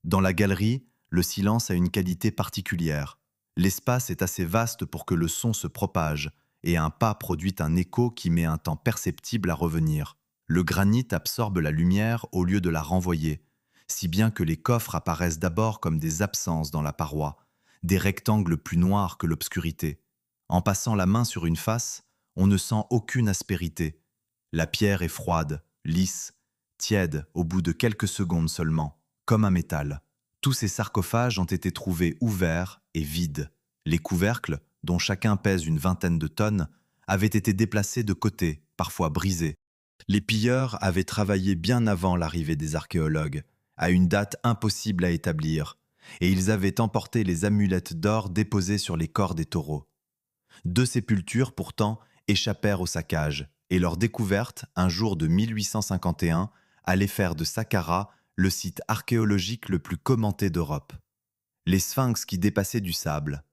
Speaker 1: Dans la galerie, le silence a une qualité particulière. L'espace est assez vaste pour que le son se propage, et un pas produit un écho qui met un temps perceptible à revenir. Le granit absorbe la lumière au lieu de la renvoyer, si bien que les coffres apparaissent d'abord comme des absences dans la paroi, des rectangles plus noirs que l'obscurité. En passant la main sur une face, on ne sent aucune aspérité. La pierre est froide, lisse, tiède au bout de quelques secondes seulement, comme un métal. Tous ces sarcophages ont été trouvés ouverts et vides. Les couvercles, dont chacun pèse une vingtaine de tonnes, avaient été déplacés de côté, parfois brisés. Les pilleurs avaient travaillé bien avant l'arrivée des archéologues, à une date impossible à établir, et ils avaient emporté les amulettes d'or déposées sur les corps des taureaux. Deux sépultures, pourtant, échappèrent au saccage, et leur découverte, un jour de 1851, allait faire de Saqqara le site archéologique le plus commenté d'Europe. Les sphinx qui dépassaient du sable.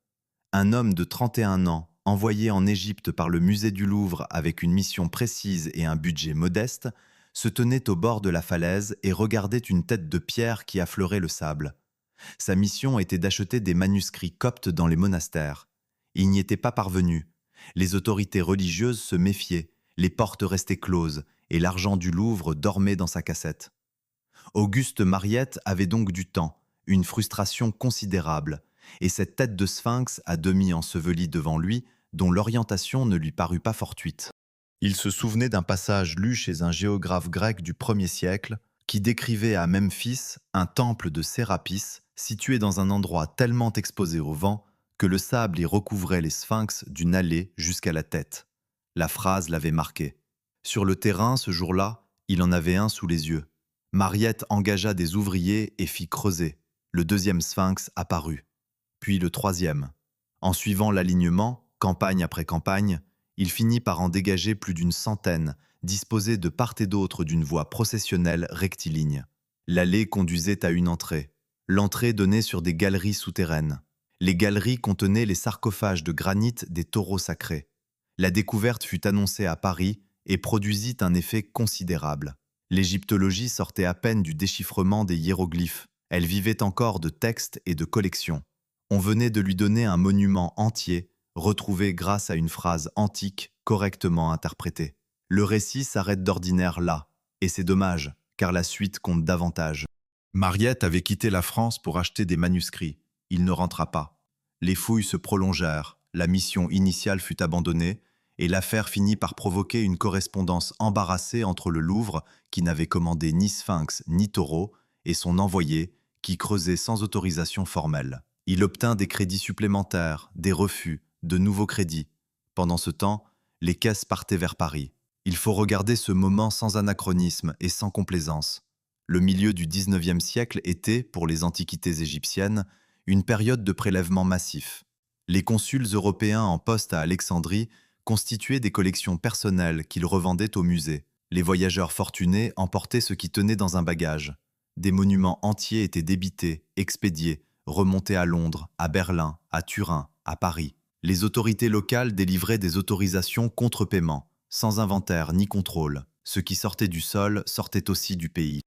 Speaker 1: Un homme de 31 ans, envoyé en Égypte par le musée du Louvre avec une mission précise et un budget modeste, se tenait au bord de la falaise et regardait une tête de pierre qui affleurait le sable. Sa mission était d'acheter des manuscrits coptes dans les monastères. Il n'y était pas parvenu. Les autorités religieuses se méfiaient, les portes restaient closes et l'argent du Louvre dormait dans sa cassette. Auguste Mariette avait donc du temps, une frustration considérable, et cette tête de sphinx à demi ensevelie devant lui, dont l'orientation ne lui parut pas fortuite. Il se souvenait d'un passage lu chez un géographe grec du 1er siècle qui décrivait à Memphis un temple de Sérapis situé dans un endroit tellement exposé au vent que le sable y recouvrait les sphinx d'une allée jusqu'à la tête. La phrase l'avait marqué. Sur le terrain, ce jour-là, il en avait un sous les yeux. Mariette engagea des ouvriers et fit creuser. Le deuxième sphinx apparut. Puis le troisième. En suivant l'alignement, campagne après campagne, il finit par en dégager plus d'une centaine, disposés de part et d'autre d'une voie processionnelle rectiligne. L'allée conduisait à une entrée. L'entrée donnait sur des galeries souterraines. Les galeries contenaient les sarcophages de granit des taureaux sacrés. La découverte fut annoncée à Paris et produisit un effet considérable. L'égyptologie sortait à peine du déchiffrement des hiéroglyphes. Elle vivait encore de textes et de collections. On venait de lui donner un monument entier, retrouvé grâce à une phrase antique correctement interprétée. Le récit s'arrête d'ordinaire là, et c'est dommage, car la suite compte davantage. Mariette avait quitté la France pour acheter des manuscrits. Il ne rentra pas. Les fouilles se prolongèrent, la mission initiale fut abandonnée, et l'affaire finit par provoquer une correspondance embarrassée entre le Louvre, qui n'avait commandé ni sphinx ni taureau, et son envoyé, qui creusait sans autorisation formelle. Il obtint des crédits supplémentaires, des refus, de nouveaux crédits. Pendant ce temps, les caisses partaient vers Paris. Il faut regarder ce moment sans anachronisme et sans complaisance. Le milieu du XIXe siècle était, pour les antiquités égyptiennes, une période de prélèvement massif. Les consuls européens en poste à Alexandrie constituaient des collections personnelles qu'ils revendaient au musée. Les voyageurs fortunés emportaient ce qui tenait dans un bagage. Des monuments entiers étaient débités, expédiés, remontés à Londres, à Berlin, à Turin, à Paris. Les autorités locales délivraient des autorisations contre paiement, sans inventaire ni contrôle. Ce qui sortait du sol sortait aussi du pays.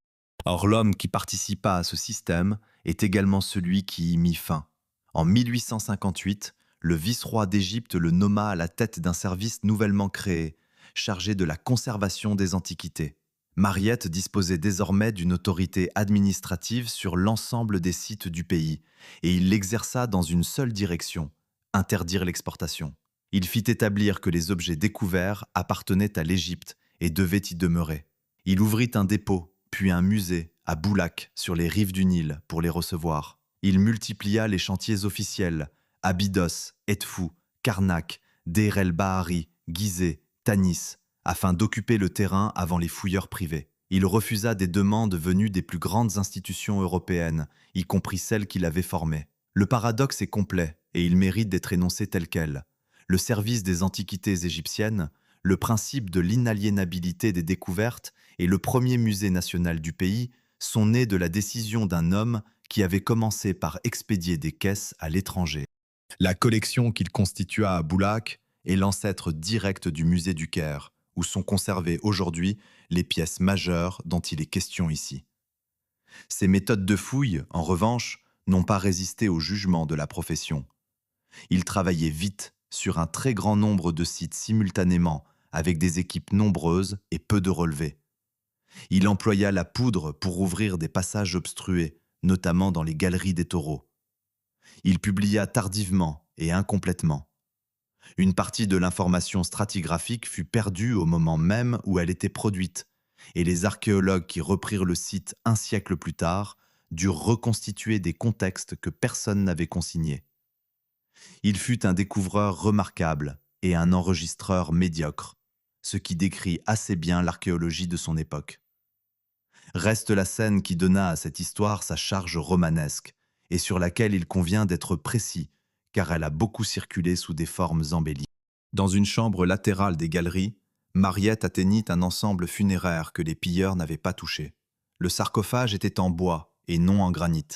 Speaker 1: Or, l'homme qui participa à ce système est également celui qui y mit fin. En 1858, le vice-roi d'Égypte le nomma à la tête d'un service nouvellement créé, chargé de la conservation des antiquités. Mariette disposait désormais d'une autorité administrative sur l'ensemble des sites du pays, et il l'exerça dans une seule direction, interdire l'exportation. Il fit établir que les objets découverts appartenaient à l'Égypte et devaient y demeurer. Il ouvrit un dépôt, puis un musée, à Boulak, sur les rives du Nil, pour les recevoir. Il multiplia les chantiers officiels, Abydos, Edfou, Karnak, Deir el-Bahari, Gizeh, Tanis, afin d'occuper le terrain avant les fouilleurs privés. Il refusa des demandes venues des plus grandes institutions européennes, y compris celles qu'il avait formées. Le paradoxe est complet et il mérite d'être énoncé tel quel. Le service des antiquités égyptiennes, le principe de l'inaliénabilité des découvertes et le premier musée national du pays sont nés de la décision d'un homme qui avait commencé par expédier des caisses à l'étranger. La collection qu'il constitua à Boulak est l'ancêtre direct du musée du Caire, où sont conservées aujourd'hui les pièces majeures dont il est question ici. Ces méthodes de fouille, en revanche, n'ont pas résisté au jugement de la profession. Il travaillait vite sur un très grand nombre de sites simultanément, avec des équipes nombreuses et peu de relevés. Il employa la poudre pour ouvrir des passages obstrués, notamment dans les galeries des taureaux. Il publia tardivement et incomplètement. Une partie de l'information stratigraphique fut perdue au moment même où elle était produite, et les archéologues qui reprirent le site un siècle plus tard durent reconstituer des contextes que personne n'avait consignés. Il fut un découvreur remarquable et un enregistreur médiocre, ce qui décrit assez bien l'archéologie de son époque. Reste la scène qui donna à cette histoire sa charge romanesque, et sur laquelle il convient d'être précis, car elle a beaucoup circulé sous des formes embellies. Dans une chambre latérale des galeries, Mariette atteignit un ensemble funéraire que les pilleurs n'avaient pas touché. Le sarcophage était en bois et non en granit.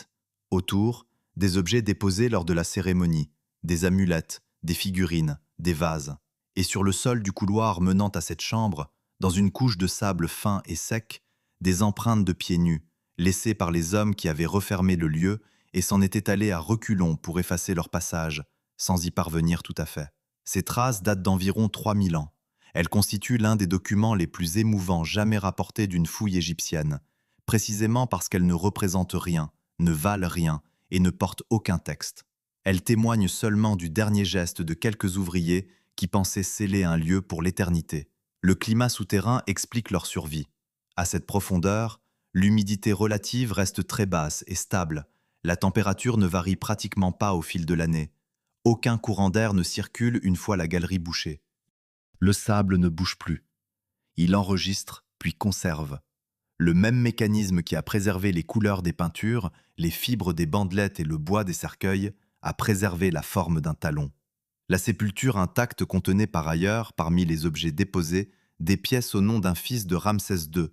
Speaker 1: Autour, des objets déposés lors de la cérémonie, des amulettes, des figurines, des vases. Et sur le sol du couloir menant à cette chambre, dans une couche de sable fin et sec, des empreintes de pieds nus, laissées par les hommes qui avaient refermé le lieu et s'en étaient allés à reculons pour effacer leur passage, sans y parvenir tout à fait. Ces traces datent d'environ 3000 ans. Elles constituent l'un des documents les plus émouvants jamais rapportés d'une fouille égyptienne, précisément parce qu'elles ne représentent rien, ne valent rien et ne portent aucun texte. Elles témoignent seulement du dernier geste de quelques ouvriers qui pensaient sceller un lieu pour l'éternité. Le climat souterrain explique leur survie. À cette profondeur, l'humidité relative reste très basse et stable. La température ne varie pratiquement pas au fil de l'année. Aucun courant d'air ne circule une fois la galerie bouchée. Le sable ne bouge plus. Il enregistre, puis conserve. Le même mécanisme qui a préservé les couleurs des peintures, les fibres des bandelettes et le bois des cercueils, a préservé la forme d'un talon. La sépulture intacte contenait par ailleurs, parmi les objets déposés, des pièces au nom d'un fils de Ramsès II,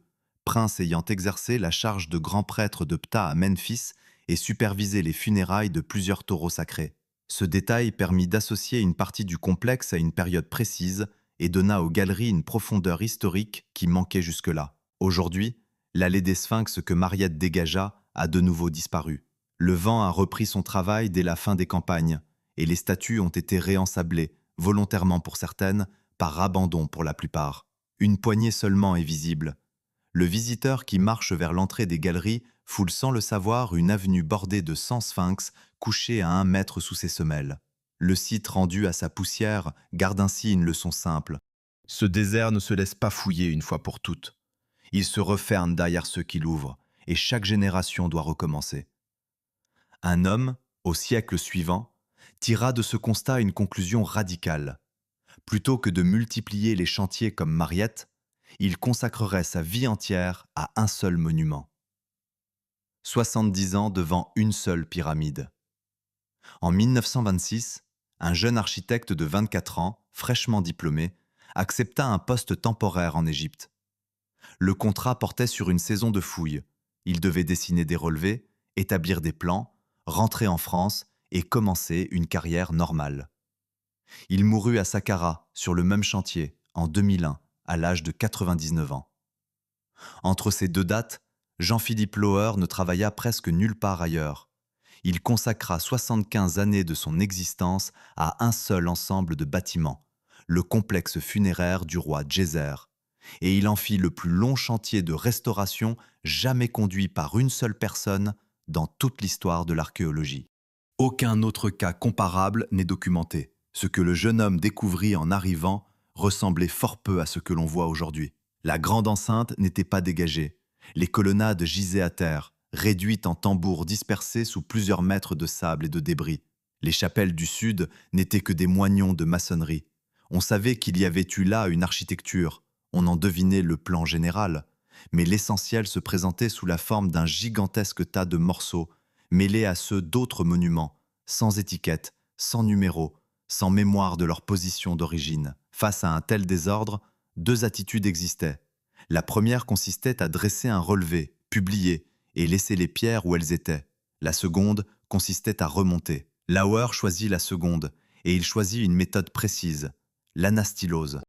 Speaker 1: prince ayant exercé la charge de grand prêtre de Ptah à Memphis et supervisé les funérailles de plusieurs taureaux sacrés. Ce détail permit d'associer une partie du complexe à une période précise et donna aux galeries une profondeur historique qui manquait jusque-là. Aujourd'hui, l'allée des Sphinx que Mariette dégagea a de nouveau disparu. Le vent a repris son travail dès la fin des campagnes, et les statues ont été réensablées, volontairement pour certaines, par abandon pour la plupart. Une poignée seulement est visible. Le visiteur qui marche vers l'entrée des galeries foule sans le savoir une avenue bordée de 100 sphinx couchés à 1 mètre sous ses semelles. Le site rendu à sa poussière garde ainsi une leçon simple. Ce désert ne se laisse pas fouiller une fois pour toutes. Il se referme derrière ceux qui l'ouvrent, et chaque génération doit recommencer. Un homme, au siècle suivant, tira de ce constat une conclusion radicale. Plutôt que de multiplier les chantiers comme Mariette, il consacrerait sa vie entière à un seul monument. 70 ans devant une seule pyramide. En 1926, un jeune architecte de 24 ans, fraîchement diplômé, accepta un poste temporaire en Égypte. Le contrat portait sur une saison de fouilles. Il devait dessiner des relevés, établir des plans, rentrer en France et commencer une carrière normale. Il mourut à Saqqara, sur le même chantier, en 2001, à l'âge de 99 ans. Entre ces deux dates, Jean-Philippe Lauer ne travailla presque nulle part ailleurs. Il consacra 75 années de son existence à un seul ensemble de bâtiments, le complexe funéraire du roi Djéser, et il en fit le plus long chantier de restauration jamais conduit par une seule personne dans toute l'histoire de l'archéologie. Aucun autre cas comparable n'est documenté. Ce que le jeune homme découvrit en arrivant ressemblait fort peu à ce que l'on voit aujourd'hui. La grande enceinte n'était pas dégagée. Les colonnades gisaient à terre, réduites en tambours dispersés sous plusieurs mètres de sable et de débris. Les chapelles du sud n'étaient que des moignons de maçonnerie. On savait qu'il y avait eu là une architecture, on en devinait le plan général, mais l'essentiel se présentait sous la forme d'un gigantesque tas de morceaux, mêlés à ceux d'autres monuments, sans étiquette, sans numéro, sans mémoire de leur position d'origine. Face à un tel désordre, deux attitudes existaient. La première consistait à dresser un relevé, publier, et laisser les pierres où elles étaient. La seconde consistait à remonter. Lauer choisit la seconde, et il choisit une méthode précise, l'anastylose.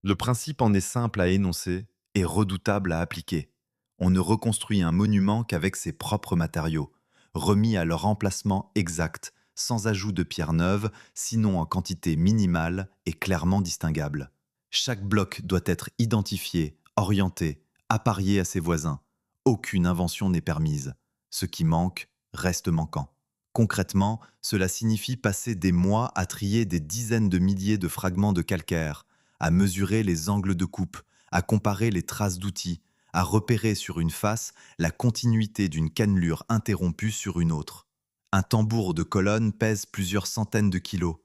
Speaker 1: Le principe en est simple à énoncer et redoutable à appliquer. On ne reconstruit un monument qu'avec ses propres matériaux, remis à leur emplacement exact, sans ajout de pierres neuves, sinon en quantité minimale et clairement distinguable. Chaque bloc doit être identifié, orienté, apparié à ses voisins. Aucune invention n'est permise. Ce qui manque reste manquant. Concrètement, cela signifie passer des mois à trier des dizaines de milliers de fragments de calcaire, à mesurer les angles de coupe, à comparer les traces d'outils, à repérer sur une face la continuité d'une cannelure interrompue sur une autre. Un tambour de colonne pèse plusieurs centaines de kilos.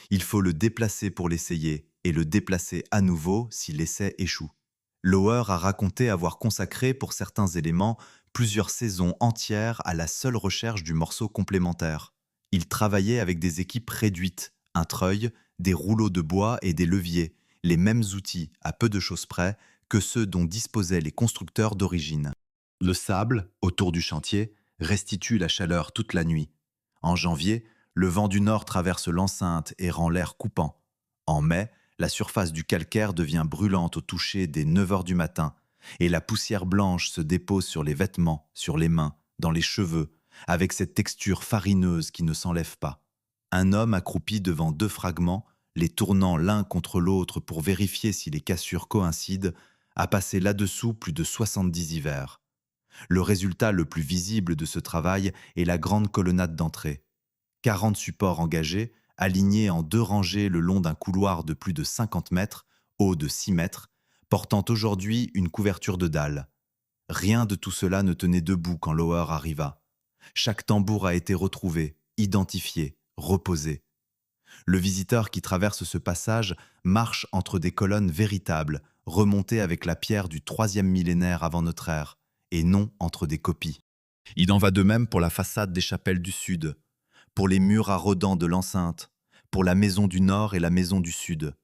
Speaker 1: Il faut le déplacer pour l'essayer et le déplacer à nouveau si l'essai échoue. Lauer a raconté avoir consacré pour certains éléments plusieurs saisons entières à la seule recherche du morceau complémentaire. Il travaillait avec des équipes réduites, un treuil, des rouleaux de bois et des leviers, les mêmes outils, à peu de choses près, que ceux dont disposaient les constructeurs d'origine. Le sable, autour du chantier, restitue la chaleur toute la nuit. En janvier, le vent du nord traverse l'enceinte et rend l'air coupant. En mai, la surface du calcaire devient brûlante au toucher dès 9 heures du matin, et la poussière blanche se dépose sur les vêtements, sur les mains, dans les cheveux, avec cette texture farineuse qui ne s'enlève pas. Un homme accroupi devant deux fragments, les tournant l'un contre l'autre pour vérifier si les cassures coïncident, a passé là-dessous plus de 70 hivers. Le résultat le plus visible de ce travail est la grande colonnade d'entrée. 40 supports engagés, alignés en deux rangées le long d'un couloir de plus de 50 mètres, haut de 6 mètres, portant aujourd'hui une couverture de dalles. Rien de tout cela ne tenait debout quand Lauer arriva. Chaque tambour a été retrouvé, identifié, reposé. Le visiteur qui traverse ce passage marche entre des colonnes véritables, remontées avec la pierre du 3e millénaire avant notre ère, et non entre des copies. Il en va de même pour la façade des chapelles du Sud, pour les murs à redans de l'enceinte, pour la maison du Nord et la maison du Sud,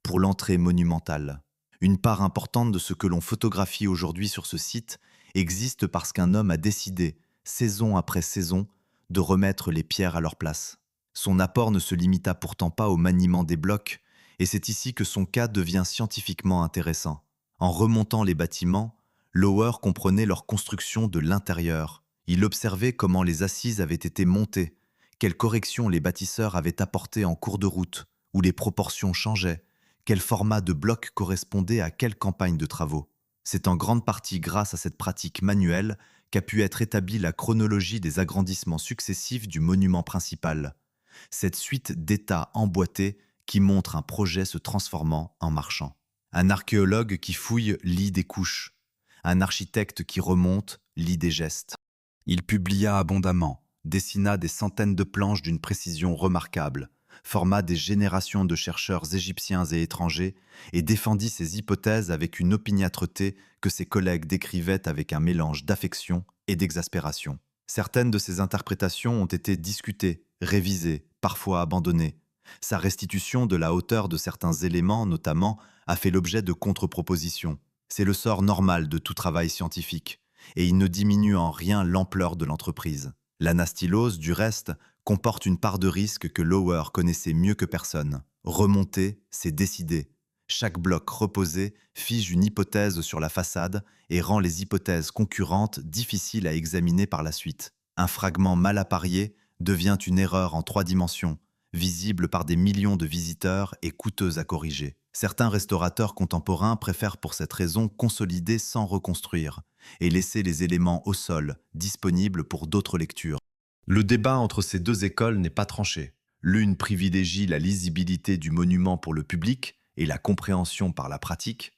Speaker 1: pour l'entrée monumentale. Une part importante de ce que l'on photographie aujourd'hui sur ce site existe parce qu'un homme a décidé, saison après saison, de remettre les pierres à leur place. Son apport ne se limita pourtant pas au maniement des blocs, et c'est ici que son cas devient scientifiquement intéressant. En remontant les bâtiments, Lauer comprenait leur construction de l'intérieur. Il observait comment les assises avaient été montées, quelles corrections les bâtisseurs avaient apportées en cours de route, où les proportions changeaient, quel format de bloc correspondait à quelle campagne de travaux. C'est en grande partie grâce à cette pratique manuelle qu'a pu être établie la chronologie des agrandissements successifs du monument principal. Cette suite d'états emboîtés qui montre un projet se transformant en marchant. Un archéologue qui fouille lit des couches. Un architecte qui remonte lit des gestes. Il publia abondamment, dessina des centaines de planches d'une précision remarquable, forma des générations de chercheurs égyptiens et étrangers et défendit ses hypothèses avec une opiniâtreté que ses collègues décrivaient avec un mélange d'affection et d'exaspération. Certaines de ses interprétations ont été discutées, révisées, parfois abandonnées. Sa restitution de la hauteur de certains éléments, notamment, a fait l'objet de contre-propositions. C'est le sort normal de tout travail scientifique, et il ne diminue en rien l'ampleur de l'entreprise. L'anastylose, du reste, comporte une part de risque que Lauer connaissait mieux que personne. Remonter, c'est décider. Chaque bloc reposé fige une hypothèse sur la façade et rend les hypothèses concurrentes difficiles à examiner par la suite. Un fragment mal apparié devient une erreur en 3 dimensions, visible par des millions de visiteurs et coûteuse à corriger. Certains restaurateurs contemporains préfèrent pour cette raison consolider sans reconstruire et laisser les éléments au sol, disponibles pour d'autres lectures. Le débat entre ces deux écoles n'est pas tranché. L'une privilégie la lisibilité du monument pour le public et la compréhension par la pratique,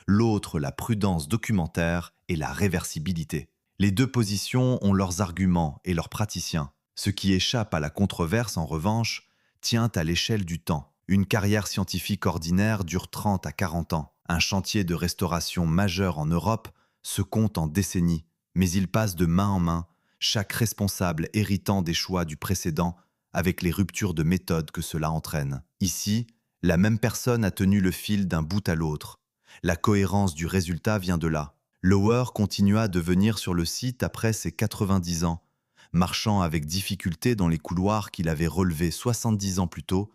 Speaker 1: l'autre la prudence documentaire et la réversibilité. Les deux positions ont leurs arguments et leurs praticiens. Ce qui échappe à la controverse, en revanche, tient à l'échelle du temps. Une carrière scientifique ordinaire dure 30 à 40 ans. Un chantier de restauration majeur en Europe se compte en décennies, mais il passe de main en main, chaque responsable héritant des choix du précédent avec les ruptures de méthode que cela entraîne. Ici, la même personne a tenu le fil d'un bout à l'autre. La cohérence du résultat vient de là. Lauer continua de venir sur le site après ses 90 ans, marchant avec difficulté dans les couloirs qu'il avait relevés 70 ans plus tôt,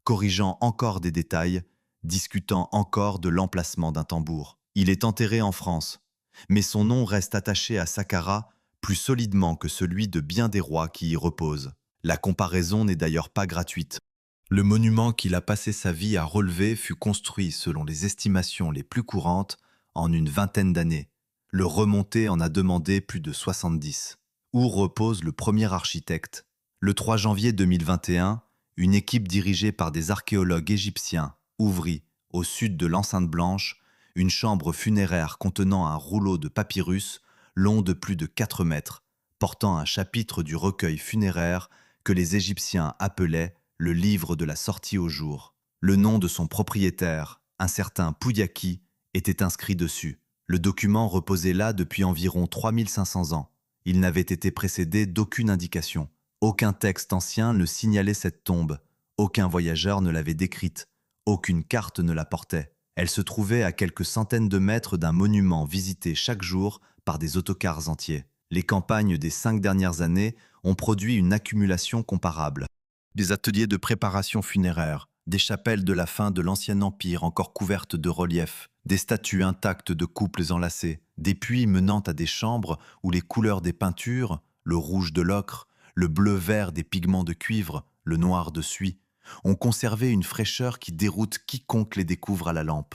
Speaker 1: corrigeant encore des détails, discutant encore de l'emplacement d'un tambour. Il est enterré en France, mais son nom reste attaché à Saqqara plus solidement que celui de bien des rois qui y reposent. La comparaison n'est d'ailleurs pas gratuite. Le monument qu'il a passé sa vie à relever fut construit selon les estimations les plus courantes en une vingtaine d'années. Le remonter en a demandé plus de 70. Où repose le premier architecte? Le 3 janvier 2021, une équipe dirigée par des archéologues égyptiens ouvrit, au sud de l'enceinte blanche, une chambre funéraire contenant un rouleau de papyrus long de plus de 4 mètres, portant un chapitre du recueil funéraire que les Égyptiens appelaient le livre de la sortie au jour. Le nom de son propriétaire, un certain Poudiaki, était inscrit dessus. Le document reposait là depuis environ 3500 ans. Il n'avait été précédé d'aucune indication. Aucun texte ancien ne signalait cette tombe. Aucun voyageur ne l'avait décrite. Aucune carte ne la portait. Elle se trouvait à quelques centaines de mètres d'un monument visité chaque jour par des autocars entiers. Les campagnes des 5 dernières années ont produit une accumulation comparable. Des ateliers de préparation funéraire, des chapelles de la fin de l'Ancien Empire encore couvertes de reliefs, des statues intactes de couples enlacés, des puits menant à des chambres où les couleurs des peintures, le rouge de l'ocre, le bleu-vert des pigments de cuivre, le noir de suie, ont conservé une fraîcheur qui déroute quiconque les découvre à la lampe.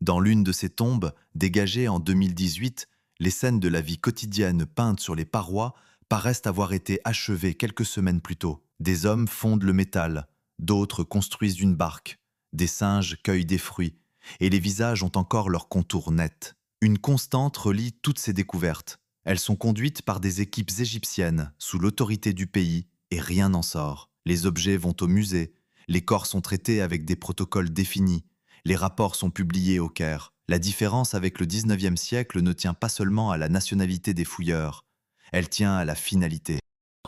Speaker 1: Dans l'une de ces tombes, dégagée en 2018, les scènes de la vie quotidienne peintes sur les parois paraissent avoir été achevées quelques semaines plus tôt. Des hommes fondent le métal, d'autres construisent une barque, des singes cueillent des fruits, et les visages ont encore leurs contours nets. Une constante relie toutes ces découvertes. Elles sont conduites par des équipes égyptiennes, sous l'autorité du pays, et rien n'en sort. Les objets vont au musée, les corps sont traités avec des protocoles définis, les rapports sont publiés au Caire. La différence avec le 19e siècle ne tient pas seulement à la nationalité des fouilleurs, elle tient à la finalité.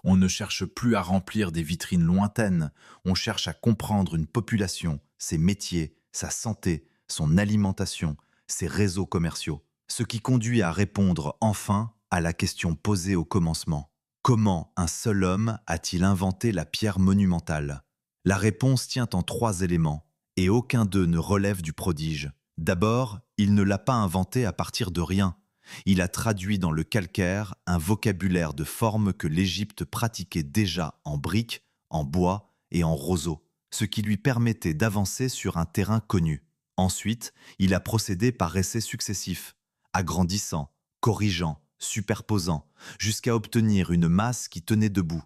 Speaker 1: On ne cherche plus à remplir des vitrines lointaines, on cherche à comprendre une population, ses métiers, sa santé, son alimentation, ses réseaux commerciaux. Ce qui conduit à répondre enfin à la question posée au commencement. Comment un seul homme a-t-il inventé la pierre monumentale? La réponse tient en 3 éléments, et aucun d'eux ne relève du prodige. D'abord, il ne l'a pas inventé à partir de rien. Il a traduit dans le calcaire un vocabulaire de formes que l'Égypte pratiquait déjà en briques, en bois et en roseaux, ce qui lui permettait d'avancer sur un terrain connu. Ensuite, il a procédé par essais successifs, agrandissant, corrigeant, superposant, jusqu'à obtenir une masse qui tenait debout.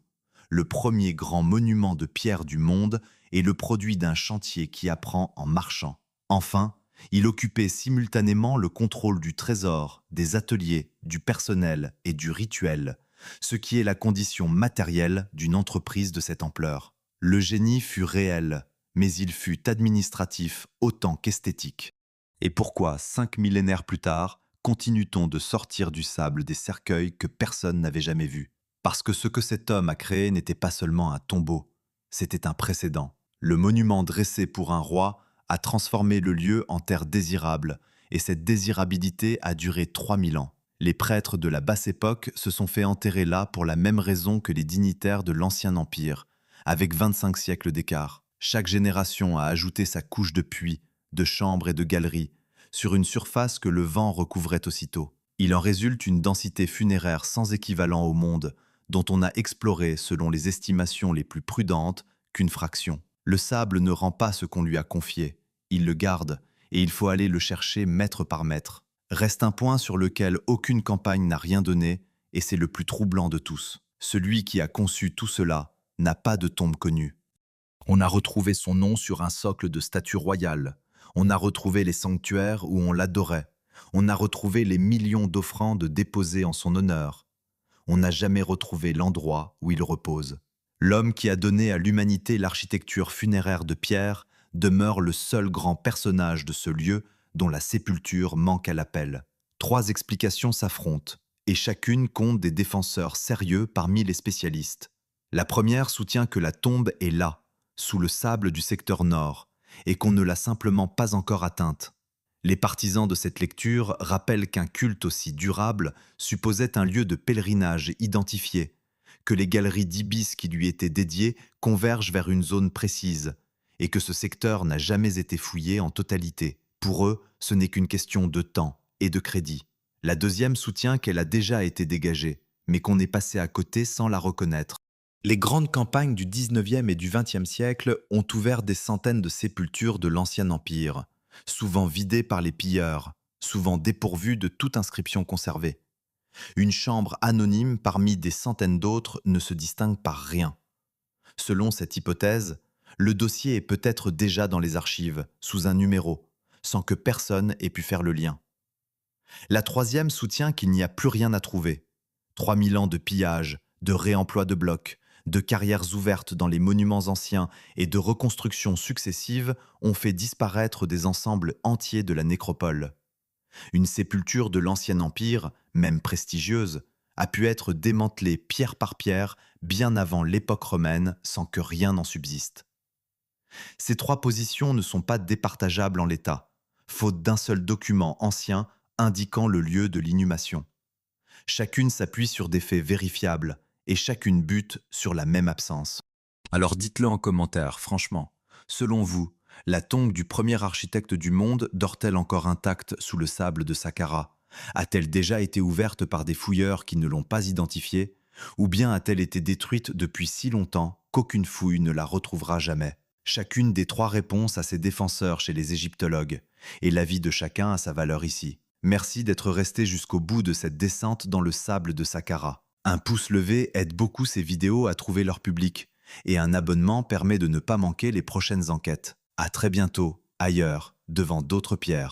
Speaker 1: Le premier grand monument de pierre du monde est le produit d'un chantier qui apprend en marchant. Enfin, il occupait simultanément le contrôle du trésor, des ateliers, du personnel et du rituel, ce qui est la condition matérielle d'une entreprise de cette ampleur. Le génie fut réel, mais il fut administratif autant qu'esthétique. Et pourquoi, 5 millénaires plus tard, continue-t-on de sortir du sable des cercueils que personne n'avait jamais vus? Parce que ce que cet homme a créé n'était pas seulement un tombeau, c'était un précédent. Le monument dressé pour un roi a transformé le lieu en terre désirable, et cette désirabilité a duré 3000 ans. Les prêtres de la basse époque se sont fait enterrer là pour la même raison que les dignitaires de l'Ancien Empire, avec 25 siècles d'écart. Chaque génération a ajouté sa couche de puits, de chambres et de galeries, sur une surface que le vent recouvrait aussitôt. Il en résulte une densité funéraire sans équivalent au monde, dont on n'a exploré, selon les estimations les plus prudentes, qu'une fraction. Le sable ne rend pas ce qu'on lui a confié, il le garde, et il faut aller le chercher mètre par mètre. Reste un point sur lequel aucune campagne n'a rien donné, et c'est le plus troublant de tous. Celui qui a conçu tout cela n'a pas de tombe connue. On a retrouvé son nom sur un socle de statues royales, on a retrouvé les sanctuaires où on l'adorait, on a retrouvé les millions d'offrandes déposées en son honneur. On n'a jamais retrouvé l'endroit où il repose. L'homme qui a donné à l'humanité l'architecture funéraire de pierre demeure le seul grand personnage de ce lieu dont la sépulture manque à l'appel. Trois explications s'affrontent, et chacune compte des défenseurs sérieux parmi les spécialistes. La première soutient que la tombe est là, sous le sable du secteur nord, et qu'on ne l'a simplement pas encore atteinte. Les partisans de cette lecture rappellent qu'un culte aussi durable supposait un lieu de pèlerinage identifié, que les galeries d'ibis qui lui étaient dédiées convergent vers une zone précise, et que ce secteur n'a jamais été fouillé en totalité. Pour eux, ce n'est qu'une question de temps et de crédit. La deuxième soutient qu'elle a déjà été dégagée, mais qu'on est passé à côté sans la reconnaître. Les grandes campagnes du 19e et du 20e siècle ont ouvert des centaines de sépultures de l'Ancien Empire, souvent vidées par les pilleurs, souvent dépourvues de toute inscription conservée. Une chambre anonyme parmi des centaines d'autres ne se distingue par rien. Selon cette hypothèse, le dossier est peut-être déjà dans les archives, sous un numéro, sans que personne ait pu faire le lien. La troisième soutient qu'il n'y a plus rien à trouver. 3000 ans de pillage, de réemploi de blocs, de carrières ouvertes dans les monuments anciens et de reconstructions successives ont fait disparaître des ensembles entiers de la nécropole. Une sépulture de l'Ancien Empire, même prestigieuse, a pu être démantelée pierre par pierre bien avant l'époque romaine sans que rien n'en subsiste. Ces trois positions ne sont pas départageables en l'état, faute d'un seul document ancien indiquant le lieu de l'inhumation. Chacune s'appuie sur des faits vérifiables et chacune bute sur la même absence. Alors dites-le en commentaire, franchement. Selon vous, la tombe du premier architecte du monde dort-elle encore intacte sous le sable de Saqqara? A-t-elle déjà été ouverte par des fouilleurs qui ne l'ont pas identifiée? Ou bien a-t-elle été détruite depuis si longtemps qu'aucune fouille ne la retrouvera jamais? Chacune des trois réponses a ses défenseurs chez les égyptologues, et l'avis de chacun a sa valeur ici. Merci d'être resté jusqu'au bout de cette descente dans le sable de Saqqara. Un pouce levé aide beaucoup ces vidéos à trouver leur public, et un abonnement permet de ne pas manquer les prochaines enquêtes. À très bientôt, ailleurs, devant d'autres pierres.